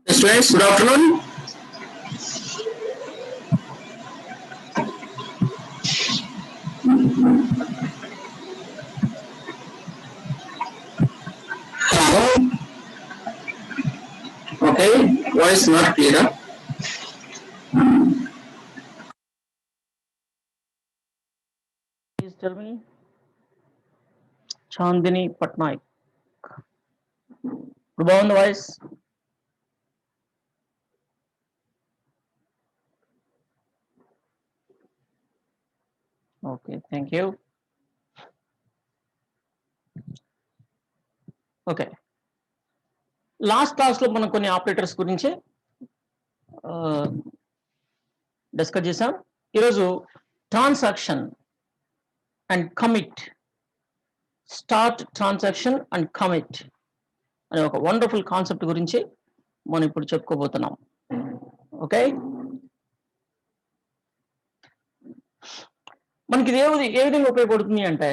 Students, good afternoon. Okay, voice not clear. Please tell me. Chandini Patnaik. Good on the voice. Okay, thank you. Okay. Last క్లాస్లో మనం కొన్ని operators గురించి discuss చేసాం. ఈరోజు transaction and commit, start transaction and commit అనే ఒక wonderful concept గురించి మనం ఇప్పుడు చెప్పుకోబోతున్నాం. ఓకే, మనకి ఇది ఏ విధంగా ఉపయోగపడుతుంది అంటే,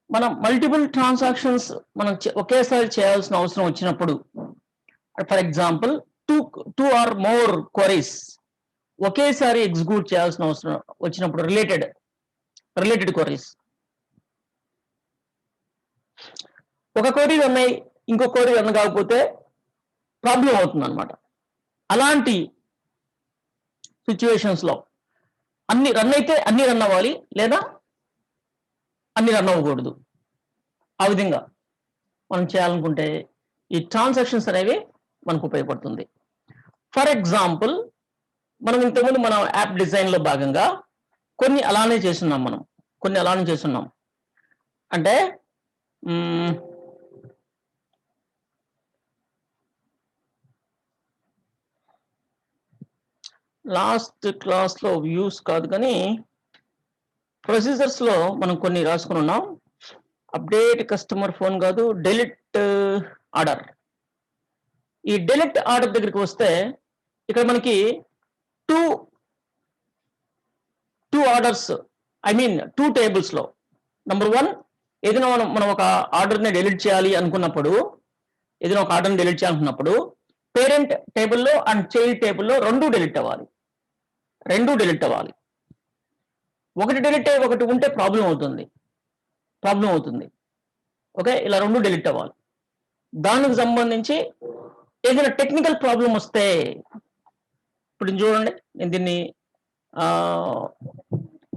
మనం మల్టిపుల్ ట్రాన్సాక్షన్స్ మనం ఒకేసారి చేయాల్సిన అవసరం వచ్చినప్పుడు, for example two or more queries ఒకేసారి ఎగ్జిక్యూట్ చేయాల్సిన అవసరం వచ్చినప్పుడు, రిలేటెడ్ క్వరీస్, ఒక క్వరీ రన్ అయ్యి ఇంకో క్వరీ రన్ కాకపోతే ప్రాబ్లం అవుతుంది అనమాట. అలాంటి సిచ్యువేషన్స్ లో అన్ని రన్ అయితే అన్ని రన్ అవ్వాలి, లేదా అన్ని రన్ అవ్వకూడదు. ఆ విధంగా మనం చేయాలనుకుంటే ఈ ట్రాన్సాక్షన్స్ అనేవి మనకు ఉపయోగపడుతుంది. ఫర్ ఎగ్జాంపుల్, మనం ఇంతకుముందు మన యాప్ డిజైన్ లో భాగంగా కొన్ని అలానే చేస్తున్నాం. అంటే లాస్ట్ క్లాస్లో వ్యూస్ కాదు కానీ ప్రొసీజర్స్లో మనం కొన్ని రాసుకుని ఉన్నాం. అప్డేట్ కస్టమర్ ఫోన్ కాదు, డెలిట్ ఆర్డర్. ఈ డెలిట్ ఆర్డర్ దగ్గరికి వస్తే ఇక్కడ మనకి టూ ఆర్డర్స్, టూ టేబుల్స్లో. నెంబర్ 1, ఏదైనా మనం ఒక ఆర్డర్ని డెలిట్ చేయాలి అనుకున్నప్పుడు, పేరెంట్ టేబుల్లో అండ్ చైల్డ్ టేబుల్లో రెండు డెలిట్ అవ్వాలి. ఒకటి డెలిట్ అయ్యి ఒకటి ఉంటే ప్రాబ్లం అవుతుంది. ఓకే, ఇలా రెండు డెలిట్ అవ్వాలి. దానికి సంబంధించి ఏదైనా టెక్నికల్ ప్రాబ్లం వస్తే, ఇప్పుడు చూడండి, నేను దీన్ని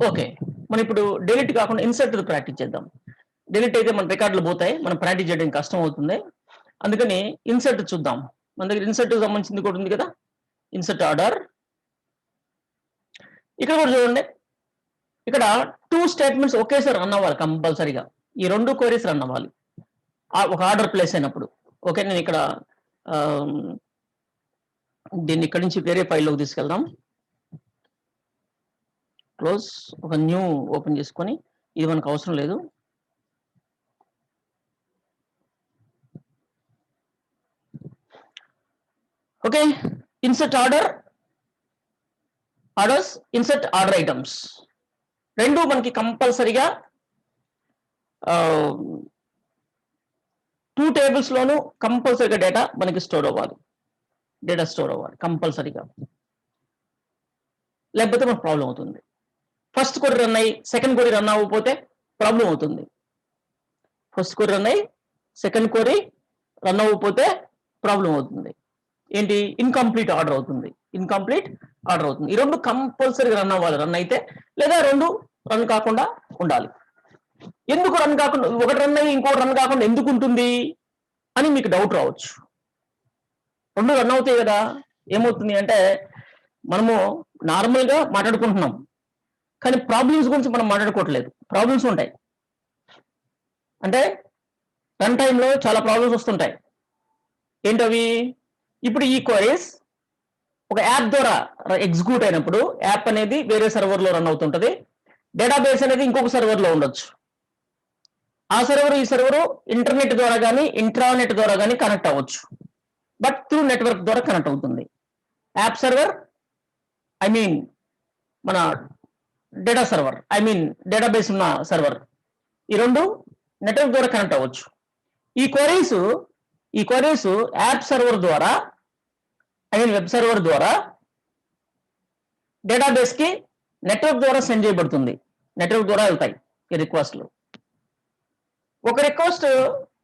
ఓకే, మనం ఇప్పుడు డెలిట్ కాకుండా ఇన్సర్ట్ ప్రాక్టీస్ చేద్దాం. డెలిట్ అయితే మన రికార్డులు పోతాయి, మనం ప్రాక్టీస్ చేయడానికి కష్టం అవుతుంది. అందుకని ఇన్సర్ట్ చూద్దాం. మన దగ్గర ఇన్సర్ట్ సంబంధించింది కూడా ఉంది కదా, ఇన్సర్ట్ ఆర్డర్. ఇక్కడ కూడా చూడండి, ఇక్కడ 2 స్టేట్మెంట్స్ ఒకేసారి రన్ అవ్వాలి కంపల్సరీగా. ఈ 2 క్వరీస్ రన్ అవ్వాలి ఒక ఆర్డర్ ప్లేస్ అయినప్పుడు. ఓకే, నేను ఇక్కడ దీన్ని ఇక్కడి నుంచి వేరే ఫైల్లోకి తీసుకెళ్దాం. క్లోజ్, ఒక న్యూ ఓపెన్ చేసుకొని, ఇది మనకు అవసరం లేదు. Okay, insert orders, insert order items రెండు మనకి కంపల్సరీగా 2 టేబుల్స్లోనూ కంపల్సరీగా డేటా మనకి స్టోర్ అవ్వాలి కంపల్సరీగా, లేకపోతే మనకు ప్రాబ్లం అవుతుంది. ఫస్ట్ క్వరీ రన్ అయ్యి సెకండ్ క్వరీ రన్ అవ్వకపోతే ప్రాబ్లం అవుతుంది. ఫస్ట్ క్వరీ రన్ అయ్యి సెకండ్ క్వరీ రన్ అవ్వకపోతే ప్రాబ్లం అవుతుంది. ఏంటి? ఇన్కంప్లీట్ ఆర్డర్ అవుతుంది. ఈ రెండు కంపల్సరీగా రన్ అవ్వాలి, రన్ అయితే, లేదా రెండు రన్ కాకుండా ఉండాలి. ఎందుకు రన్ కాకుండా, ఒకటి రన్ అయ్యి ఇంకోటి రన్ కాకుండా ఎందుకు ఉంటుంది అని మీకు డౌట్ రావచ్చు. రెండు రన్ అవుతాయి కదా, ఏమవుతుంది అంటే, మనము నార్మల్గా మాట్లాడుకుంటున్నాం కానీ ప్రాబ్లమ్స్ గురించి మనం మాట్లాడుకోవట్లేదు. ప్రాబ్లమ్స్ ఉంటాయి అంటే రన్ టైంలో చాలా ప్రాబ్లమ్స్ వస్తుంటాయి. ఏంటవి? ఇప్పుడు ఈ క్వరీస్ ఒక యాప్ ద్వారా ఎగ్జిక్యూట్ అయినప్పుడు, యాప్ అనేది వేరే సర్వర్లో రన్ అవుతుంటుంది, డేటాబేస్ అనేది ఇంకొక సర్వర్లో ఉండొచ్చు. ఆ సర్వర్ ఈ సర్వరు ఇంటర్నెట్ ద్వారా కానీ ఇంట్రానెట్ ద్వారా కానీ కనెక్ట్ అవ్వచ్చు, బట్ త్రూ నెట్వర్క్ ద్వారా కనెక్ట్ అవుతుంది. యాప్ సర్వర్, మన డేటా సర్వర్, డేటాబేస్ ఉన్న సర్వర్, ఈ రెండు నెట్వర్క్ ద్వారా కనెక్ట్ అవ్వచ్చు. ఈ క్వరీస్ యాప్ సర్వర్ ద్వారా ఐ మీన్ వెబ్ సర్వర్ ద్వారా డేటాబేస్ కి నెట్వర్క్ ద్వారా సెండ్ చేయబడుతుంది. నెట్వర్క్ ద్వారా వెళ్తాయి ఈ రిక్వెస్ట్లు. ఒక రిక్వెస్ట్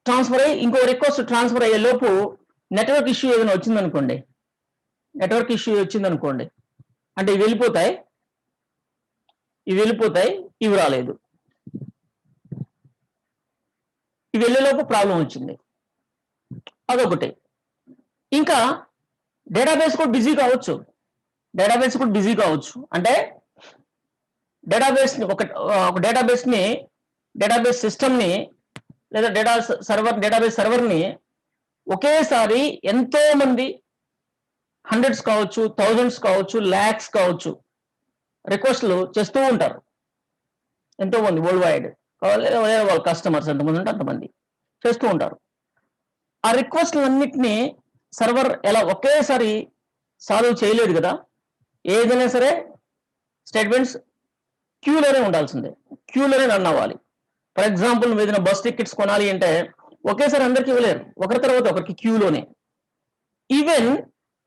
ట్రాన్స్ఫర్ అయ్యి ఇంకో రిక్వెస్ట్ ట్రాన్స్ఫర్ అయ్యే లోపు నెట్వర్క్ ఇష్యూ ఏదైనా వచ్చిందనుకోండి, అంటే ఇవి వెళ్ళిపోతాయి, ఇవి రాలేదు, ఇవి వెళ్ళేలోపు ప్రాబ్లం వచ్చింది, అదొకటి. ఇంకా డేటాబేస్ కూడా బిజీ కావచ్చు, అంటే డేటాబేస్ సిస్టమ్ని లేదా డేటాబేస్ సర్వర్ని ఒకేసారి ఎంతో మంది హండ్రెడ్స్ కావచ్చు, థౌజండ్స్ కావచ్చు, ల్యాక్స్ కావచ్చు రిక్వెస్ట్లు చేస్తూ ఉంటారు. ఎంతో మంది వరల్డ్ వైడ్ వాళ్ళ కస్టమర్స్ ఎంతమంది ఉంటే అంతమంది చేస్తూ ఉంటారు. ఆ రిక్వెస్ట్లన్నిటినీ సర్వర్ ఎలా ఒకేసారి సాల్వ్ చేయలేదు కదా. ఏదైనా సరే స్టేట్మెంట్స్ క్యూలోనే ఉండాల్సిందే, క్యూలోనే రన్ అవ్వాలి. ఫర్ ఎగ్జాంపుల్ నువ్వు ఏదైనా బస్ టికెట్స్ కొనాలి అంటే ఒకేసారి అందరికి ఇవ్వలేరు, ఒకరి తర్వాత ఒకరికి క్యూలోనే. ఈవెన్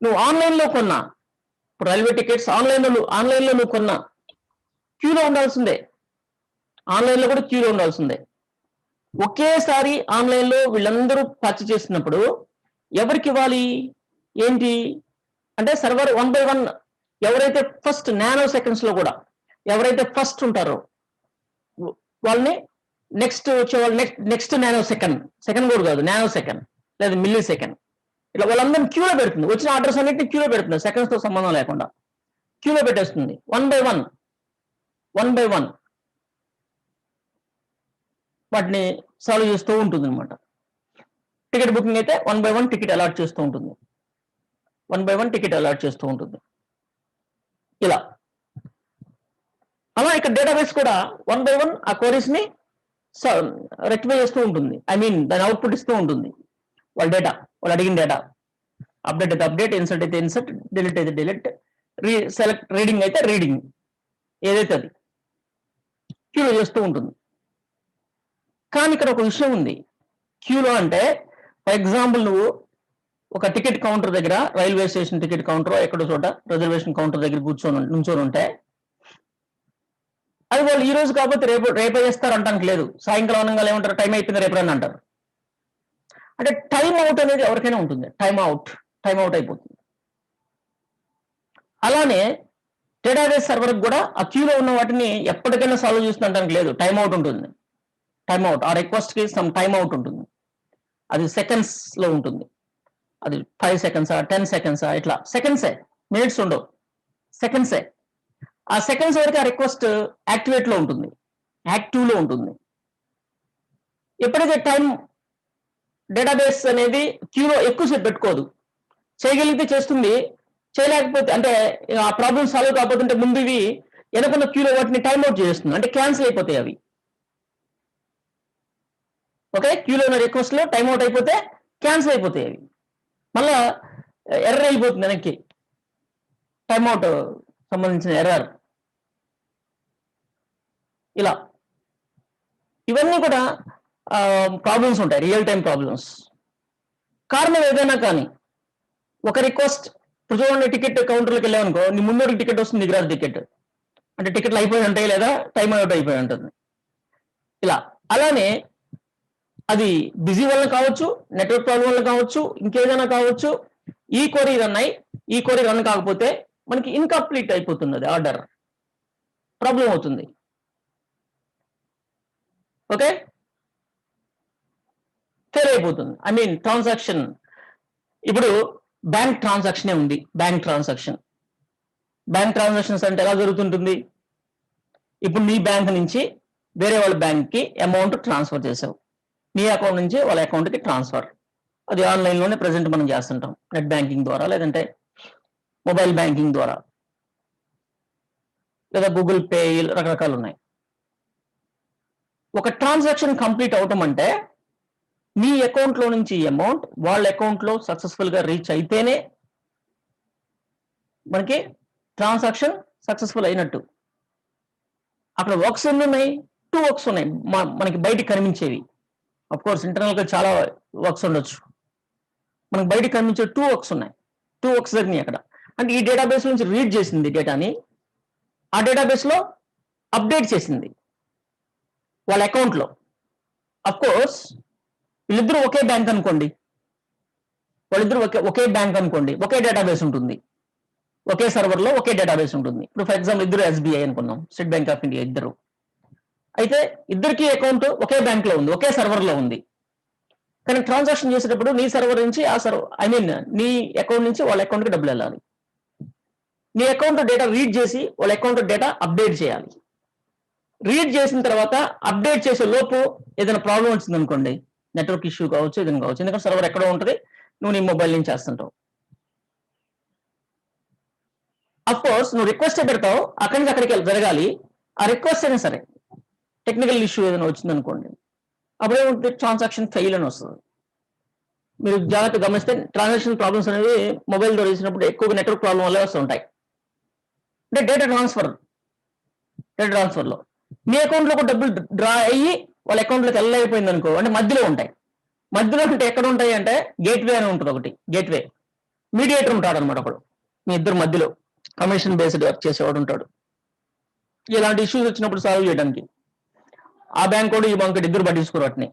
నువ్వు ఆన్లైన్లో కొన్నా, ఇప్పుడు రైల్వే టికెట్స్ ఆన్లైన్లో నువ్వు కొన్నా క్యూలో ఉండాల్సిందే, ఆన్లైన్లో కూడా క్యూలో ఉండాల్సిందే. ఒకేసారి ఆన్లైన్లో వీళ్ళందరూ పర్చేజ్ చేసినప్పుడు ఎవరికి ఇవ్వాలి ఏంటి అంటే సర్వర్ 1 by 1 ఎవరైతే ఫస్ట్ నానో సెకండ్స్ లో కూడా ఎవరైతే ఫస్ట్ ఉంటారో వాళ్ళని నెక్స్ట్ వచ్చే వాళ్ళు నెక్స్ట్ నానో సెకండ్ కూడా కాదు, నానో సెకండ్ లేదా మిల్లీ సెకండ్, ఇట్లా వాళ్ళందరినీ క్యూలో పెడుతుంది. వచ్చిన ఆర్డర్స్ అన్నింటినీ క్యూలో పెడుతుంది, సెకండ్స్ తో సంబంధం లేకుండా క్యూలో పెట్టేస్తుంది. 1 by 1 వాటిని సాల్వ్ చేస్తూ ఉంటుంది అనమాట. టికెట్ బుకింగ్ అయితే 1 by 1 టికెట్ అలాట్ చేస్తూ ఉంటుంది, ఇలా. అలా ఇక్కడ డేటాబేస్ కూడా 1 by 1 ఆ క్వరీస్ ని రెక్టిఫై చేస్తూ ఉంటుంది. ఐ మీన్ దాని అవుట్పుట్ ఇస్తూ ఉంటుంది. వాళ్ళు అడిగిన డేటా అప్డేట్ అయితే అప్డేట్, ఇన్సర్ట్ అయితే ఇన్సర్ట్, డిలీట్ అయితే డిలీట్, సెలెక్ట్ రీడింగ్ అయితే రీడింగ్, ఏదైతే అది క్యూలో చేస్తూ ఉంటుంది. కానీ ఇక్కడ ఒక విషయం ఉంది క్యూలో అంటే, ఫర్ ఎగ్జాంపుల్ నువ్వు ఒక టికెట్ కౌంటర్ దగ్గర, రైల్వే స్టేషన్ టికెట్ కౌంటర్ ఎక్కడో చోట రిజర్వేషన్ కౌంటర్ దగ్గర నుంచొని ఉంటే అది వాళ్ళు ఈ రోజు కాకపోతే రేపే చేస్తారు అంటానికి లేదు. సాయంకాలం అనగా ఏమంటారు, టైం అయిపోయింది రేపు రండి అంటారు. అంటే టైం అవుట్ అనేది ఎవరికైనా ఉంటుంది, టైం అవుట్ అయిపోతుంది. అలానే డేటాబేస్ సర్వర్ కూడా ఆ క్యూలో ఉన్న వాటిని ఎప్పటికైనా సాల్వ్ చేస్తుండటానికి లేదు, టైం అవుట్ ఉంటుంది. ఆ రిక్వెస్ట్ కి సమ్ టైం అవుట్ ఉంటుంది, అది సెకండ్స్ లో ఉంటుంది. అది 5 seconds 10 seconds ఇట్లా సెకండ్సే, మినిట్స్ ఉండవు, సెకండ్సే. ఆ సెకండ్స్ వరకు ఆ రిక్వెస్ట్ యాక్టివ్లో ఉంటుంది. ఎప్పుడైతే టైం డేటాబేస్ అనేది క్యూలో ఎక్కువసేపు పెట్టుకోదు, చేయగలిగితే చేస్తుంది, చేయలేకపోతే అంటే ఆ ప్రాబ్లమ్ సాల్వ్ కాకపోతుంటే ముందు ఇవి వెనకున్న క్యూలో వాటిని టైంఅవుట్ చేస్తుంది, అంటే క్యాన్సిల్ అయిపోతాయి అవి. ఓకే, క్యూలో ఉన్న రిక్వెస్ట్లో టైంఅవుట్ అయిపోతే క్యాన్సిల్ అయిపోతాయి అవి, మళ్ళా ఎర్రర్ అయిపోతుంది వెనక్కి, టైంఅవుట్ సంబంధించిన ఎర్రర్. ఇలా ఇవన్నీ కూడా ప్రాబ్లమ్స్ ఉంటాయి, రియల్ టైం ప్రాబ్లమ్స్. కారణం ఏదైనా కానీ ఒక రిక్వెస్ట్, ఇప్పుడు చూడండి టికెట్ కౌంటర్లోకి వెళ్ళామనుకో, నీ ముందు టికెట్ వస్తుంది, దిగరాదు టికెట్ అంటే టికెట్లు అయిపోయి ఉంటాయి లేదా టైం అవుట్ అయిపోయి ఉంటుంది. ఇలా అలానే అది బిజీ వల్ల కావచ్చు, నెట్వర్క్ ప్రాబ్లం వల్ల కావచ్చు, ఇంకేదైనా కావచ్చు, ఈ క్వరీ రన్ కాకపోతే మనకి ఇన్కంప్లీట్ అయిపోతుంది, అది ఆర్డర్ ప్రాబ్లం అవుతుంది. ఓకే, ఫెయిల్ అయిపోతుంది. ఐ మీన్ ట్రాన్సాక్షన్, ఇప్పుడు బ్యాంక్ ట్రాన్సాక్షనే ఉంది. బ్యాంక్ ట్రాన్సాక్షన్స్ అంటే ఎలా జరుగుతుంటుంది, ఇప్పుడు నీ బ్యాంక్ నుంచి వేరే వాళ్ళ బ్యాంక్కి అమౌంట్ ట్రాన్స్ఫర్ చేసావు, నీ అకౌంట్ నుంచి వాళ్ళ అకౌంట్కి ట్రాన్స్ఫర్. అది ఆన్లైన్లోనే ప్రజెంట్ మనం చేస్తుంటాం, నెట్ బ్యాంకింగ్ ద్వారా, లేదంటే మొబైల్ బ్యాంకింగ్ ద్వారా, లేదా గూగుల్ పే, రకరకాలు ఉన్నాయి. ఒక ట్రాన్సాక్షన్ కంప్లీట్ అవటం అంటే నీ అకౌంట్లో నుంచి అమౌంట్ వాళ్ళ అకౌంట్లో సక్సెస్ఫుల్గా రీచ్ అయితేనే మనకి ట్రాన్సాక్షన్ సక్సెస్ఫుల్ అయినట్టు. అక్కడ వర్క్స్ ఎన్ని ఉన్నాయి, 2 వర్క్స్ ఉన్నాయి మనకి బయటికి కనిపించేవి. అఫ్ కోర్స్ ఇంటర్నల్గా చాలా వర్క్స్ ఉండొచ్చు, మనకి బయటికి కనిపించే 2 వర్క్స్ ఉన్నాయి. 2 వర్క్స్ జరిగినాయి అక్కడ. అంటే ఈ డేటాబేస్ నుంచి రీడ్ చేసింది డేటాని, ఆ డేటాబేస్ లో అప్డేట్ చేసింది వాళ్ళ అకౌంట్లో. అఫ్ కోర్స్ వీళ్ళిద్దరూ ఒకే బ్యాంక్ అనుకోండి, వాళ్ళిద్దరూ ఒకే బ్యాంక్ అనుకోండి, ఒకే డేటాబేస్ ఉంటుంది, ఒకే సర్వర్లో ఒకే డేటాబేస్ ఉంటుంది. ఇప్పుడు ఫర్ ఎగ్జాంపుల్ ఇద్దరు SBI అనుకున్నాం, స్టేట్ బ్యాంక్ ఆఫ్ ఇండియా ఇద్దరు. అయితే ఇద్దరికి అకౌంట్ ఒకే బ్యాంక్ లో ఉంది, ఒకే సర్వర్ లో ఉంది. కానీ ట్రాన్సాక్షన్ చేసేటప్పుడు నీ సర్వర్ నుంచి ఆ సర్వర్ నీ అకౌంట్ నుంచి వాళ్ళ అకౌంట్కి డబ్బులు వెళ్ళాలి. నీ అకౌంట్ డేటా రీడ్ చేసి వాళ్ళ అకౌంట్ డేటా అప్డేట్ చేయాలి. రీడ్ చేసిన తర్వాత అప్డేట్ చేసే లోపు ఏదైనా ప్రాబ్లం వచ్చింది అనుకోండి, నెట్వర్క్ ఇష్యూ కావచ్చు, ఏదైనా కావచ్చు, ఎందుకంటే సర్వర్ ఎక్కడో ఉంటుంది, నువ్వు నీ మొబైల్ నుంచి చేస్తుంటావు. అఫ్ కోర్స్ నువ్వు రిక్వెస్ట్ పెడతావు, అక్కడి నుంచి అక్కడికి జరగాలి. ఆ రిక్వెస్ట్ అయినా సరే టెక్నికల్ ఇష్యూ ఏదైనా వచ్చింది అనుకోండి, అప్పుడే ట్రాన్సాక్షన్ ఫెయిల్ అని వస్తుంది. మీరు జాగ్రత్తగా గమనిస్తే ట్రాన్సాక్షన్ ప్రాబ్లమ్స్ అనేవి మొబైల్ ద్వారా చేసినప్పుడు ఎక్కువగా నెట్వర్క్ ప్రాబ్లం వల్లే వస్తుంటాయి. అంటే డేటా ట్రాన్స్ఫర్లో మీ అకౌంట్లో ఒక డబ్బులు డ్రా అయ్యి వాళ్ళ అకౌంట్లోకి వెళ్ళలేకపోయింది అనుకో, అంటే మధ్యలో ఉంటాయి. మధ్యలో అంటే ఎక్కడ ఉంటాయి అంటే గేట్వే అని ఉంటుంది ఒకటి, గేట్వే మీడియేటర్ ఉంటాడు అనమాట ఒకడు, మీ ఇద్దరు మధ్యలో కమిషన్ బేస్డ్ వర్క్ చేసేవాడు ఉంటాడు. ఇలాంటి ఇష్యూస్ వచ్చినప్పుడు సాల్వ్ చేయడానికి ఆ బ్యాంక్ కూడా ఈ బ్యాంక్ ఇద్దరు పట్టించుకోరు, వాటిని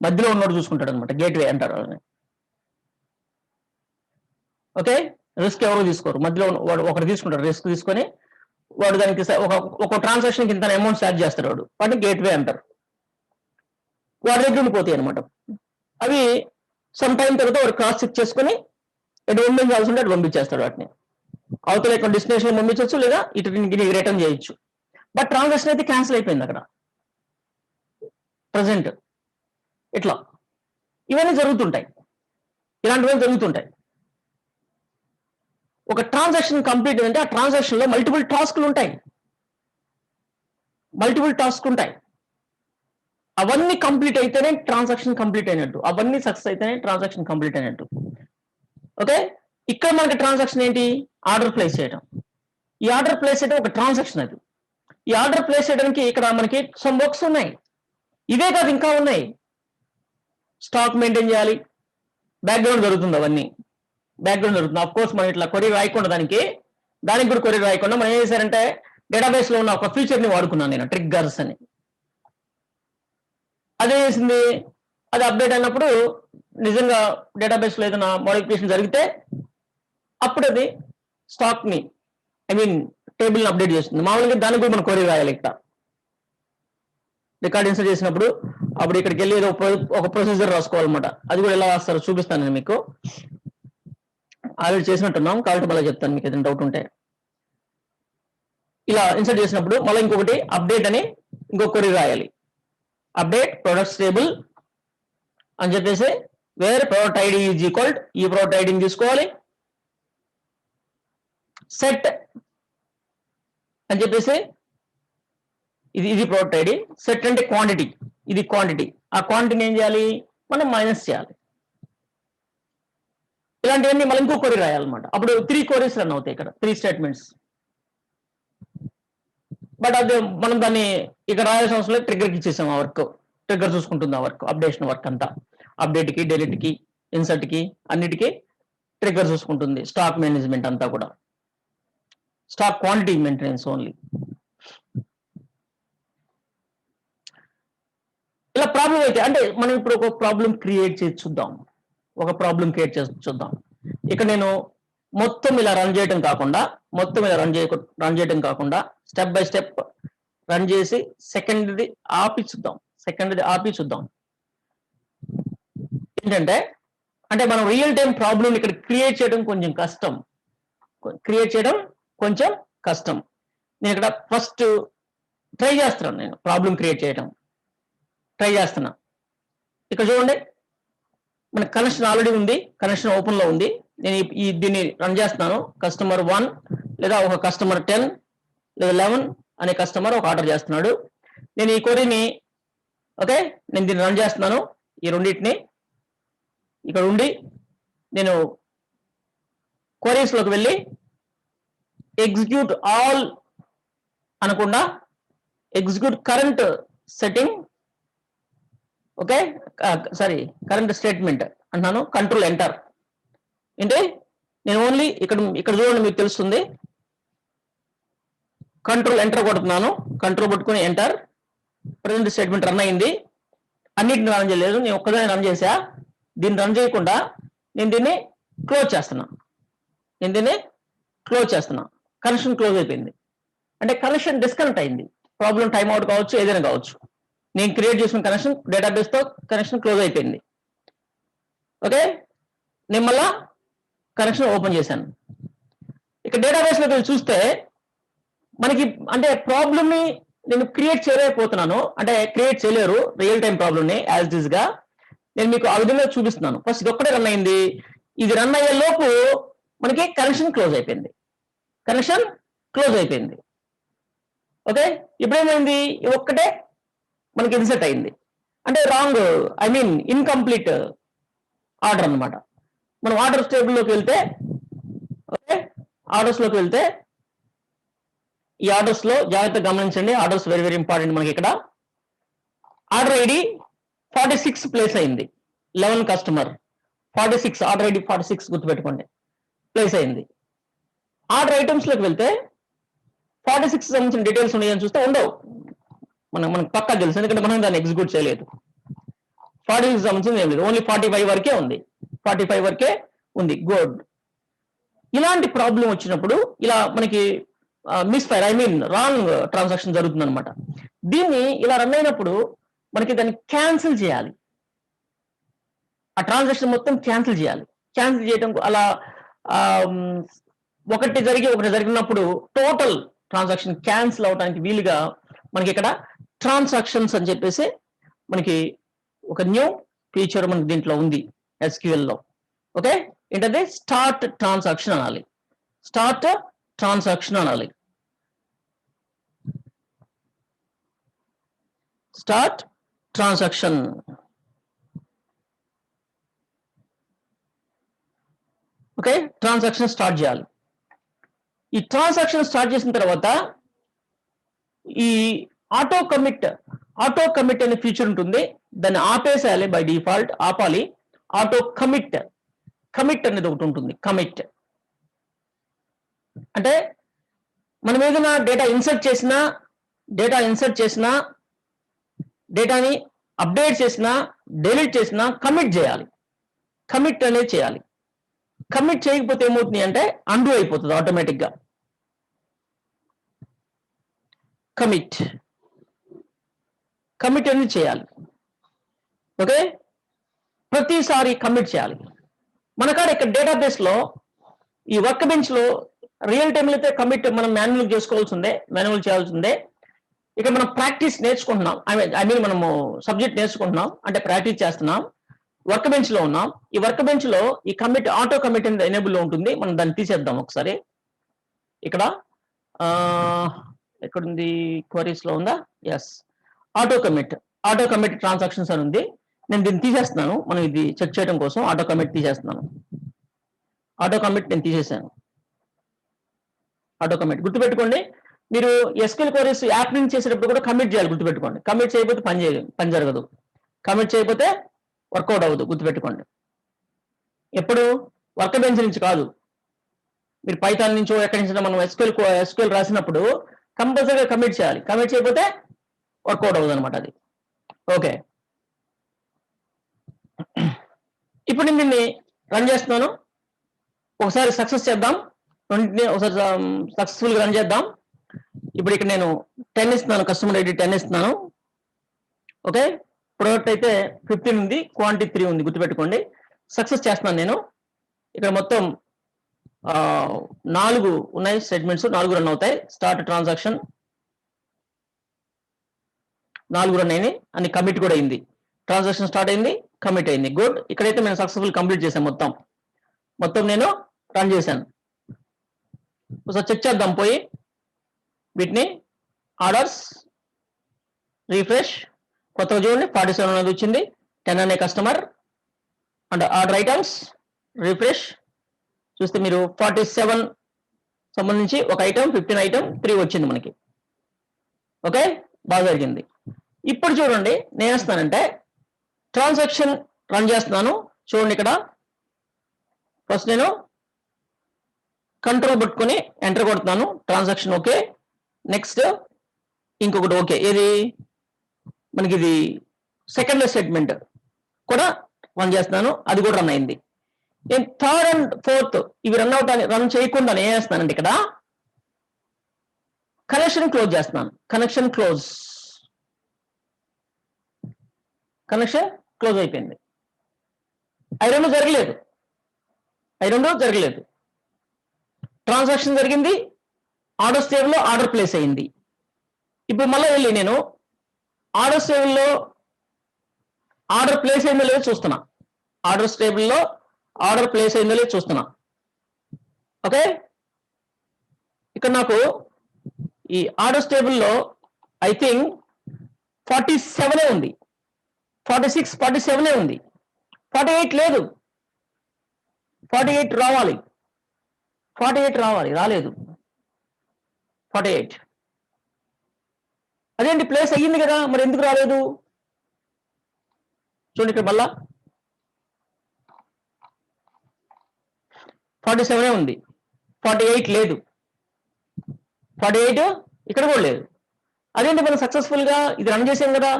మధ్యలో ఉన్నోడు చూసుకుంటాడు అనమాట, గేట్వే అంటారు వాళ్ళని. ఓకే, రిస్క్ ఎవరు తీసుకోరు, మధ్యలో వాడు ఒకటి తీసుకుంటాడు, రిస్క్ తీసుకొని వాడు దానికి ఒక ట్రాన్సాక్షన్కి ఇంత అమౌంట్ ఛార్జ్ చేస్తాడు వాడు, వాటిని గేట్వే అంటారు. వాడి దగ్గర ఉండిపోతాయి అనమాట అవి. సమ్ టైం తర్వాత వాడు క్రాస్ చెక్ చేసుకుని ఎటు పంపించాల్సి ఉంటే అటు పంపించేస్తాడు వాటిని. అవతల యొక్క డెస్టినేషన్ పంపించవచ్చు, లేదా ఇటు రిటర్న్ చేయొచ్చు. బట్ ట్రాన్సాక్షన్ అయితే క్యాన్సిల్ అయిపోయింది అక్కడ ప్రజెంట్. ఇట్లా ఇవన్నీ జరుగుతుంటాయి, ఇలాంటివన్నీ జరుగుతుంటాయి. ఒక ట్రాన్సాక్షన్ కంప్లీట్ అంటే ఆ ట్రాన్సాక్షన్ లో మల్టిపుల్ టాస్క్లు ఉంటాయి, అవన్నీ కంప్లీట్ అయితేనే ట్రాన్సాక్షన్ కంప్లీట్ అయినట్టు, అవన్నీ సక్సెస్ అయితేనే ట్రాన్సాక్షన్ కంప్లీట్ అయినట్టు. ఓకే, ఇక్కడ మనకి ట్రాన్సాక్షన్ ఏంటి, ఆర్డర్ ప్లేస్ చేయడం. ఈ ఆర్డర్ ప్లేస్ చేయడం ఒక ట్రాన్సాక్షన్. అది ఈ ఆర్డర్ ప్లేస్ చేయడానికి ఇక్కడ మనకి సమ్ వర్క్స్ ఉన్నాయి, ఇవే కాదు ఇంకా ఉన్నాయి. స్టాక్ మెయింటైన్ చేయాలి, బ్యాక్గ్రౌండ్ జరుగుతుంది, అవన్నీ బ్యాక్గ్రౌండ్ జరుగుతుంది. ఆఫ్ కోర్స్ మనం ఇట్లా కొరీ రాయకుండా దానికి కూడా కొరీ రాయకుండా మనం ఏం చేశారంటే డేటాబేస్ లో ఉన్న ఒక ఫీచర్ ని వాడుకున్నాను నేను, ట్రిగ్గర్స్ అని. అదే చేసింది, అది అప్డేట్ అయినప్పుడు నిజంగా డేటాబేస్ లో ఏదైనా మోడిఫికేషన్ జరిగితే అప్పుడు అది స్టాక్ ని టేబుల్ ని అప్డేట్ చేస్తుంది. మామూలుగా దానికి కూడా మనం కొరీ రాయాలి. ఇక్కడ రికార్డ్ ఇన్సర్ట్ చేసినప్పుడు అప్పుడు ఇక్కడికి వెళ్ళి ఏదో ఒక ప్రొసీజర్ రాసుకోవాలన్నమాట. అది కూడా ఎలా రాస్తారో చూపిస్తాను నేను మీకు. ఆల్రెడీ చేసినట్టున్నాం కాబట్టి మళ్ళీ చెప్తాను మీకు ఏదైనా డౌట్ ఉంటే. ఇలా ఇన్సర్ట్ చేసినప్పుడు మళ్ళీ ఇంకొకటి అప్డేట్ అని ఇంకొక కొరీ రాయాలి. అప్డేట్ ప్రొడక్ట్స్ టేబుల్ అని చెప్పేసి వేరే ప్రోడక్ట్ ఐడి ఈజ్ ఈక్వల్ ఈ ప్రోడక్ట్ ఐడిని తీసుకోవాలి. సెట్ అని చెప్పేసి ఇది ప్రోడక్ట్ ఐడి. సెట్ అంటే క్వాంటిటీ, ఇది క్వాంటిటీ. ఆ క్వాంటిటీని ఏం చేయాలి, మనం మైనస్ చేయాలి. ఇలాంటివన్నీ మళ్ళీ ఇంకో కొరీ రాయాలన్నమాట. అప్పుడు 3 queries రన్ అవుతాయి, ఇక్కడ 3 స్టేట్మెంట్స్. బట్ అది మనం దాన్ని ఇక్కడ రాయాల్సిన అవసరం లేదు, ట్రిగ్గర్కి ఇచ్చేసాం. ఆ వర్క్ ట్రిగ్గర్ చూసుకుంటుంది, ఆ వర్క్ అప్డేషన్ వర్క్ అంతా. అప్డేట్ కి, డెలిట్ కి, ఇన్సర్ట్ కి అన్నిటికీ ట్రిగ్గర్ చూసుకుంటుంది. స్టాక్ మేనేజ్మెంట్ అంతా కూడా, స్టాక్ క్వాంటిటీ మెయింటెనెన్స్ ఓన్లీ. ఇలా ప్రాబ్లం అయితే అంటే మనం ఇప్పుడు ఒక ప్రాబ్లం క్రియేట్ చేసి చూద్దాం. ఇక్కడ నేను మొత్తం ఇలా రన్ చేయడం కాకుండా స్టెప్ బై స్టెప్ రన్ చేసి సెకండ్ది ఆపి చూద్దాం. ఏంటంటే మనం రియల్ టైం ప్రాబ్లం ఇక్కడ క్రియేట్ చేయడం కొంచెం కష్టం. నేను ఇక్కడ ఫస్ట్ ట్రై చేస్తున్నాను, నేను ప్రాబ్లం క్రియేట్ చేయడం ట్రై చేస్తున్నా. ఇక్కడ చూడండి, మన కనెక్షన్ ఆల్రెడీ ఉంది, కనెక్షన్ ఓపెన్ లో ఉంది. నేను దీన్ని రన్ చేస్తున్నాను. కస్టమర్ 1 లేదా ఒక కస్టమర్ 10 లేదా 11 అనే కస్టమర్ ఒక ఆర్డర్ చేస్తున్నాడు. నేను ఈ కొరీని నేను దీన్ని రన్ చేస్తున్నాను. ఈ రెండింటిని ఇక్కడ ఉండి నేను క్వరీస్ లోకి వెళ్ళి ఎగ్జిక్యూట్ ఆల్ అనకుండా execute current setting, current statement అంటున్నాను. కంట్రోల్ ఎంటర్ అంటే నేను ఓన్లీ ఇక్కడ చూడండి, మీకు తెలుస్తుంది. కంట్రోల్ ఎంటర్ కొడుతున్నాను, కంట్రోల్ పట్టుకుని ఎంటర్. ప్రజెంట్ స్టేట్మెంట్ రన్ అయింది. అన్నిటిని రన్ చేయలేదు, నేను ఒక్కదాన్ని రన్ చేశా. దీన్ని రన్ చేయకుండా నేను దీన్ని క్లోజ్ చేస్తున్నా. కనెక్షన్ క్లోజ్ అయిపోయింది. అంటే కనెక్షన్ డిస్కనెక్ట్ అయింది. ప్రాబ్లం టైం అవుట్ కావచ్చు, ఏదైనా కావచ్చు. నేను క్రియేట్ చేసిన కనెక్షన్ డేటాబేస్తో కనెక్షన్ క్లోజ్ అయిపోయింది. ఓకే, నేను మళ్ళా కనెక్షన్ ఓపెన్ చేశాను. ఇక డేటాబేస్లోకి వెళ్ళి చూస్తే మనకి అంటే ప్రాబ్లమ్ని నేను క్రియేట్ చేయలేకపోతున్నాను. అంటే క్రియేట్ చేయలేరు రియల్ టైం ప్రాబ్లమ్ని యాజ్ ఇట్ ఈస్ గా. నేను మీకు ఆ విధంగా చూపిస్తున్నాను. ఫస్ట్ ఇది ఒక్కటే రన్ అయింది. ఇది రన్ అయ్యే లోపు మనకి కనెక్షన్ క్లోజ్ అయిపోయింది. ఓకే, ఇప్పుడేమైంది, ఇది ఒక్కటే మనకి ఇన్సెట్ అయింది. అంటే wrong, I mean incomplete order అనమాట. మనం ఆర్డర్స్ టేబుల్లోకి వెళ్తే, ఓకే, ఆర్డర్స్లోకి వెళ్తే ఈ ఆర్డర్స్లో జాగ్రత్తగా గమనించండి. Orders very very important. మనకి ఇక్కడ ఆర్డర్ ఐడి 46 ప్లేస్ అయింది. 11 కస్టమర్ 46, ఆర్డర్ ఐడి 46 గుర్తుపెట్టుకోండి, ప్లేస్ అయింది. ఆర్డర్ ఐటమ్స్లోకి వెళ్తే 46 సంబంధించిన డీటెయిల్స్ ఉన్నాయని చూస్తే ఉండవు. మనకు పక్కా తెలుసు, ఎందుకంటే మనం దాన్ని ఎగ్జిక్యూట్ చేయలేదు. 46 సంబంధించింది ఏం లేదు, ఓన్లీ 45 వరకే ఉంది. 45 వరకే ఉంది. గుడ్. ఇలాంటి ప్రాబ్లం వచ్చినప్పుడు ఇలా మనకి misfire, I mean wrong transaction జరుగుతుంది అనమాట. దీన్ని ఇలా రన్ అయినప్పుడు మనకి దాన్ని క్యాన్సిల్ చేయాలి. ఆ ట్రాన్సాక్షన్ మొత్తం క్యాన్సిల్ చేయాలి. క్యాన్సిల్ చేయడం అలా ఒకటి జరిగినప్పుడు టోటల్ ట్రాన్సాక్షన్ క్యాన్సిల్ అవడానికి వీలుగా మనకి ఇక్కడ ట్రాన్సాక్షన్స్ అని చెప్పేసి మనకి ఒక న్యూ ఫీచర్ మనకి దీంట్లో ఉంది SQL లో. ఓకే, ఏంటంటే స్టార్ట్ ట్రాన్సాక్షన్ అనాలి. Start transaction. Okay, transaction start చేయాలి. ఈ ట్రాన్సాక్షన్ స్టార్ట్ చేసిన తర్వాత ఈ ఆటో కమిట్ అనే ఫీచర్ ఉంటుంది. దాన్ని ఆపేసేయాలి, బై డిఫాల్ట్ ఆపాలి. ఆటో కమిట్ అనేది ఒకటి ఉంటుంది. కమిట్ అంటే మనం ఏదైనా డేటా ఇన్సర్ట్ చేసినా, డేటాని అప్డేట్ చేసినా, డిలీట్ చేసినా కమిట్ చేయాలి. కమిట్ అనేది చేయాలి. కమిట్ చేయకపోతే ఏమవుతుంది అంటే అండు అయిపోతుంది ఆటోమేటిక్గా. కమిట్ అనేది చేయాలి. ఓకే, ప్రతిసారి కమిట్ చేయాలి. మన కాడ ఇక్కడ డేటాబేస్లో ఈ వర్క్ బెంచ్లో రియల్ టైంలో అయితే కమిట్ మనం మాన్యువల్ చేయాల్సిందే. ఇక్కడ మనం ప్రాక్టీస్ నేర్చుకుంటున్నాం. ఐ మీన్ మనము సబ్జెక్ట్ నేర్చుకుంటున్నాం, అంటే ప్రాక్టీస్ చేస్తున్నాం. వర్క్ బెంచ్ లో ఉన్నాం. ఈ వర్క్ బెంచ్ లో ఈ కమిట్, ఆటో కమిట్ అనేది ఎనేబుల్ లో ఉంటుంది. మనం దాన్ని తీసేద్దాం ఒకసారి. ఇక్కడ ఎక్కడుంది, క్వరీస్ లో ఉందా? ఎస్, ఆటో కమిట్ ట్రాన్సాక్షన్స్ అని ఉంది. నేను దీన్ని తీసేస్తున్నాను. మనం ఇది చెక్ చేయడం కోసం ఆటో కమిట్ తీసేస్తున్నాను. ఆటో కమిట్ నేను తీసేసాను. ఆటో కమిట్ గుర్తుపెట్టుకోండి. మీరు SQL క్వరీస్ యాప్ నుంచి చేసేటప్పుడు కూడా కమిట్ చేయాలి, గుర్తుపెట్టుకోండి. కమిట్ చేయకపోతే పని జరగదు. కమిట్ చేయకపోతే వర్కౌట్ అవ్వదు, గుర్తుపెట్టుకోండి. ఎప్పుడు వర్క్ బెంచ్ నుంచి కాదు, మీరు పైథాన్ నుంచో ఎక్కడి నుంచి మనం SQL రాసినప్పుడు కంపల్సరీగా కమిట్ చేయాలి. కమిట్ చేయకపోతే వర్కౌట్ అవ్వదు అనమాట అది. ఓకే, ఇప్పుడు నేను దీన్ని రన్ చేస్తున్నాను. ఒకసారి సక్సెస్ చేద్దాం. రెండింటిని ఒకసారి సక్సెస్ఫుల్గా రన్ చేద్దాం. ఇప్పుడు ఇక్కడ నేను 10 ఇస్తున్నాను, కస్టమర్ ఐడి 10 ఇస్తున్నాను. ఓకే, ప్రోడక్ట్ అయితే 15 ఉంది, క్వాంటిటీ 3 ఉంది, గుర్తుపెట్టుకోండి. సక్సెస్ చేస్తున్నాను నేను. ఇక్కడ మొత్తం 4 ఉన్నాయి స్టేట్మెంట్స్, 4 రన్ అవుతాయి. స్టార్ట్ ట్రాన్సాక్షన్ 4 రన్ అయినాయి, అని కమిట్ కూడా అయింది. ట్రాన్సాక్షన్ స్టార్ట్ అయింది, కమిట్ అయింది. గుడ్. ఇక్కడైతే నేను సక్సెస్ఫుల్ కంప్లీట్ చేశాను. మొత్తం నేను రన్ చేశాను. ఒకసారి చెక్ చేద్దాం పోయి వీటిని. ఆర్డర్స్ రీఫ్రెష్, కొత్తగా చూడండి 47 అనేది వచ్చింది. 10 అనే customer. And order items refresh చూస్తే మీరు 47 సంబంధించి ఒక ఐటమ్, 15 ఐటమ్, 3 వచ్చింది మనకి. ఓకే, బాగా జరిగింది. ఇప్పుడు చూడండి నేను వేస్తానంటే ట్రాన్సాక్షన్ రన్ చేస్తున్నాను. చూడండి ఇక్కడ ఫస్ట్ నేను కంట్రోల్ పట్టుకొని ఎంటర్ కొడుతున్నాను, ట్రాన్సాక్షన్ ఓకే. నెక్స్ట్ ఇంకొకటి ఓకే, ఏది మనకి ఇది సెకండ్ స్టేట్మెంట్ కూడా రన్ చేస్తున్నాను, అది కూడా రన్ అయింది. నేను థర్డ్ అండ్ ఫోర్త్ ఇవి రన్ చేయకుండా ఏం చేస్తున్నానండి, ఇక్కడ కనెక్షన్ క్లోజ్ చేస్తున్నాను. కనెక్షన్ క్లోజ్ అయిపోయింది. అవి రెండు జరగలేదు. ట్రాన్సాక్షన్ జరిగింది, ఆర్డర్స్ టేబుల్లో ఆర్డర్ ప్లేస్ అయింది. ఇప్పుడు మళ్ళీ వెళ్ళి నేను ఆర్డర్స్ టేబుల్లో ఆర్డర్ ప్లేస్ అయిందో లేదో చూస్తున్నా. ఆర్డర్స్ టేబుల్లో ఆర్డర్ ప్లేస్ అయిందో లేదో చూస్తున్నా. ఓకే, ఇక్కడ నాకు ఈ ఆర్డర్స్ టేబుల్లో ఐ థింక్ 47 ఉంది, 46, 47 ఉంది, 48 లేదు. 48 రావాలి, రాలేదు. 48 అదేంటి, ప్లేస్ అయ్యింది కదా, మరి ఎందుకు రాలేదు చూడండి. ఇక్కడ మళ్ళా 47 ఉంది, 48 లేదు. 48 ఇక్కడ కూడా లేదు. అదేంటి, మనం సక్సెస్ఫుల్ గా ఇది రన్ చేసాం కదా,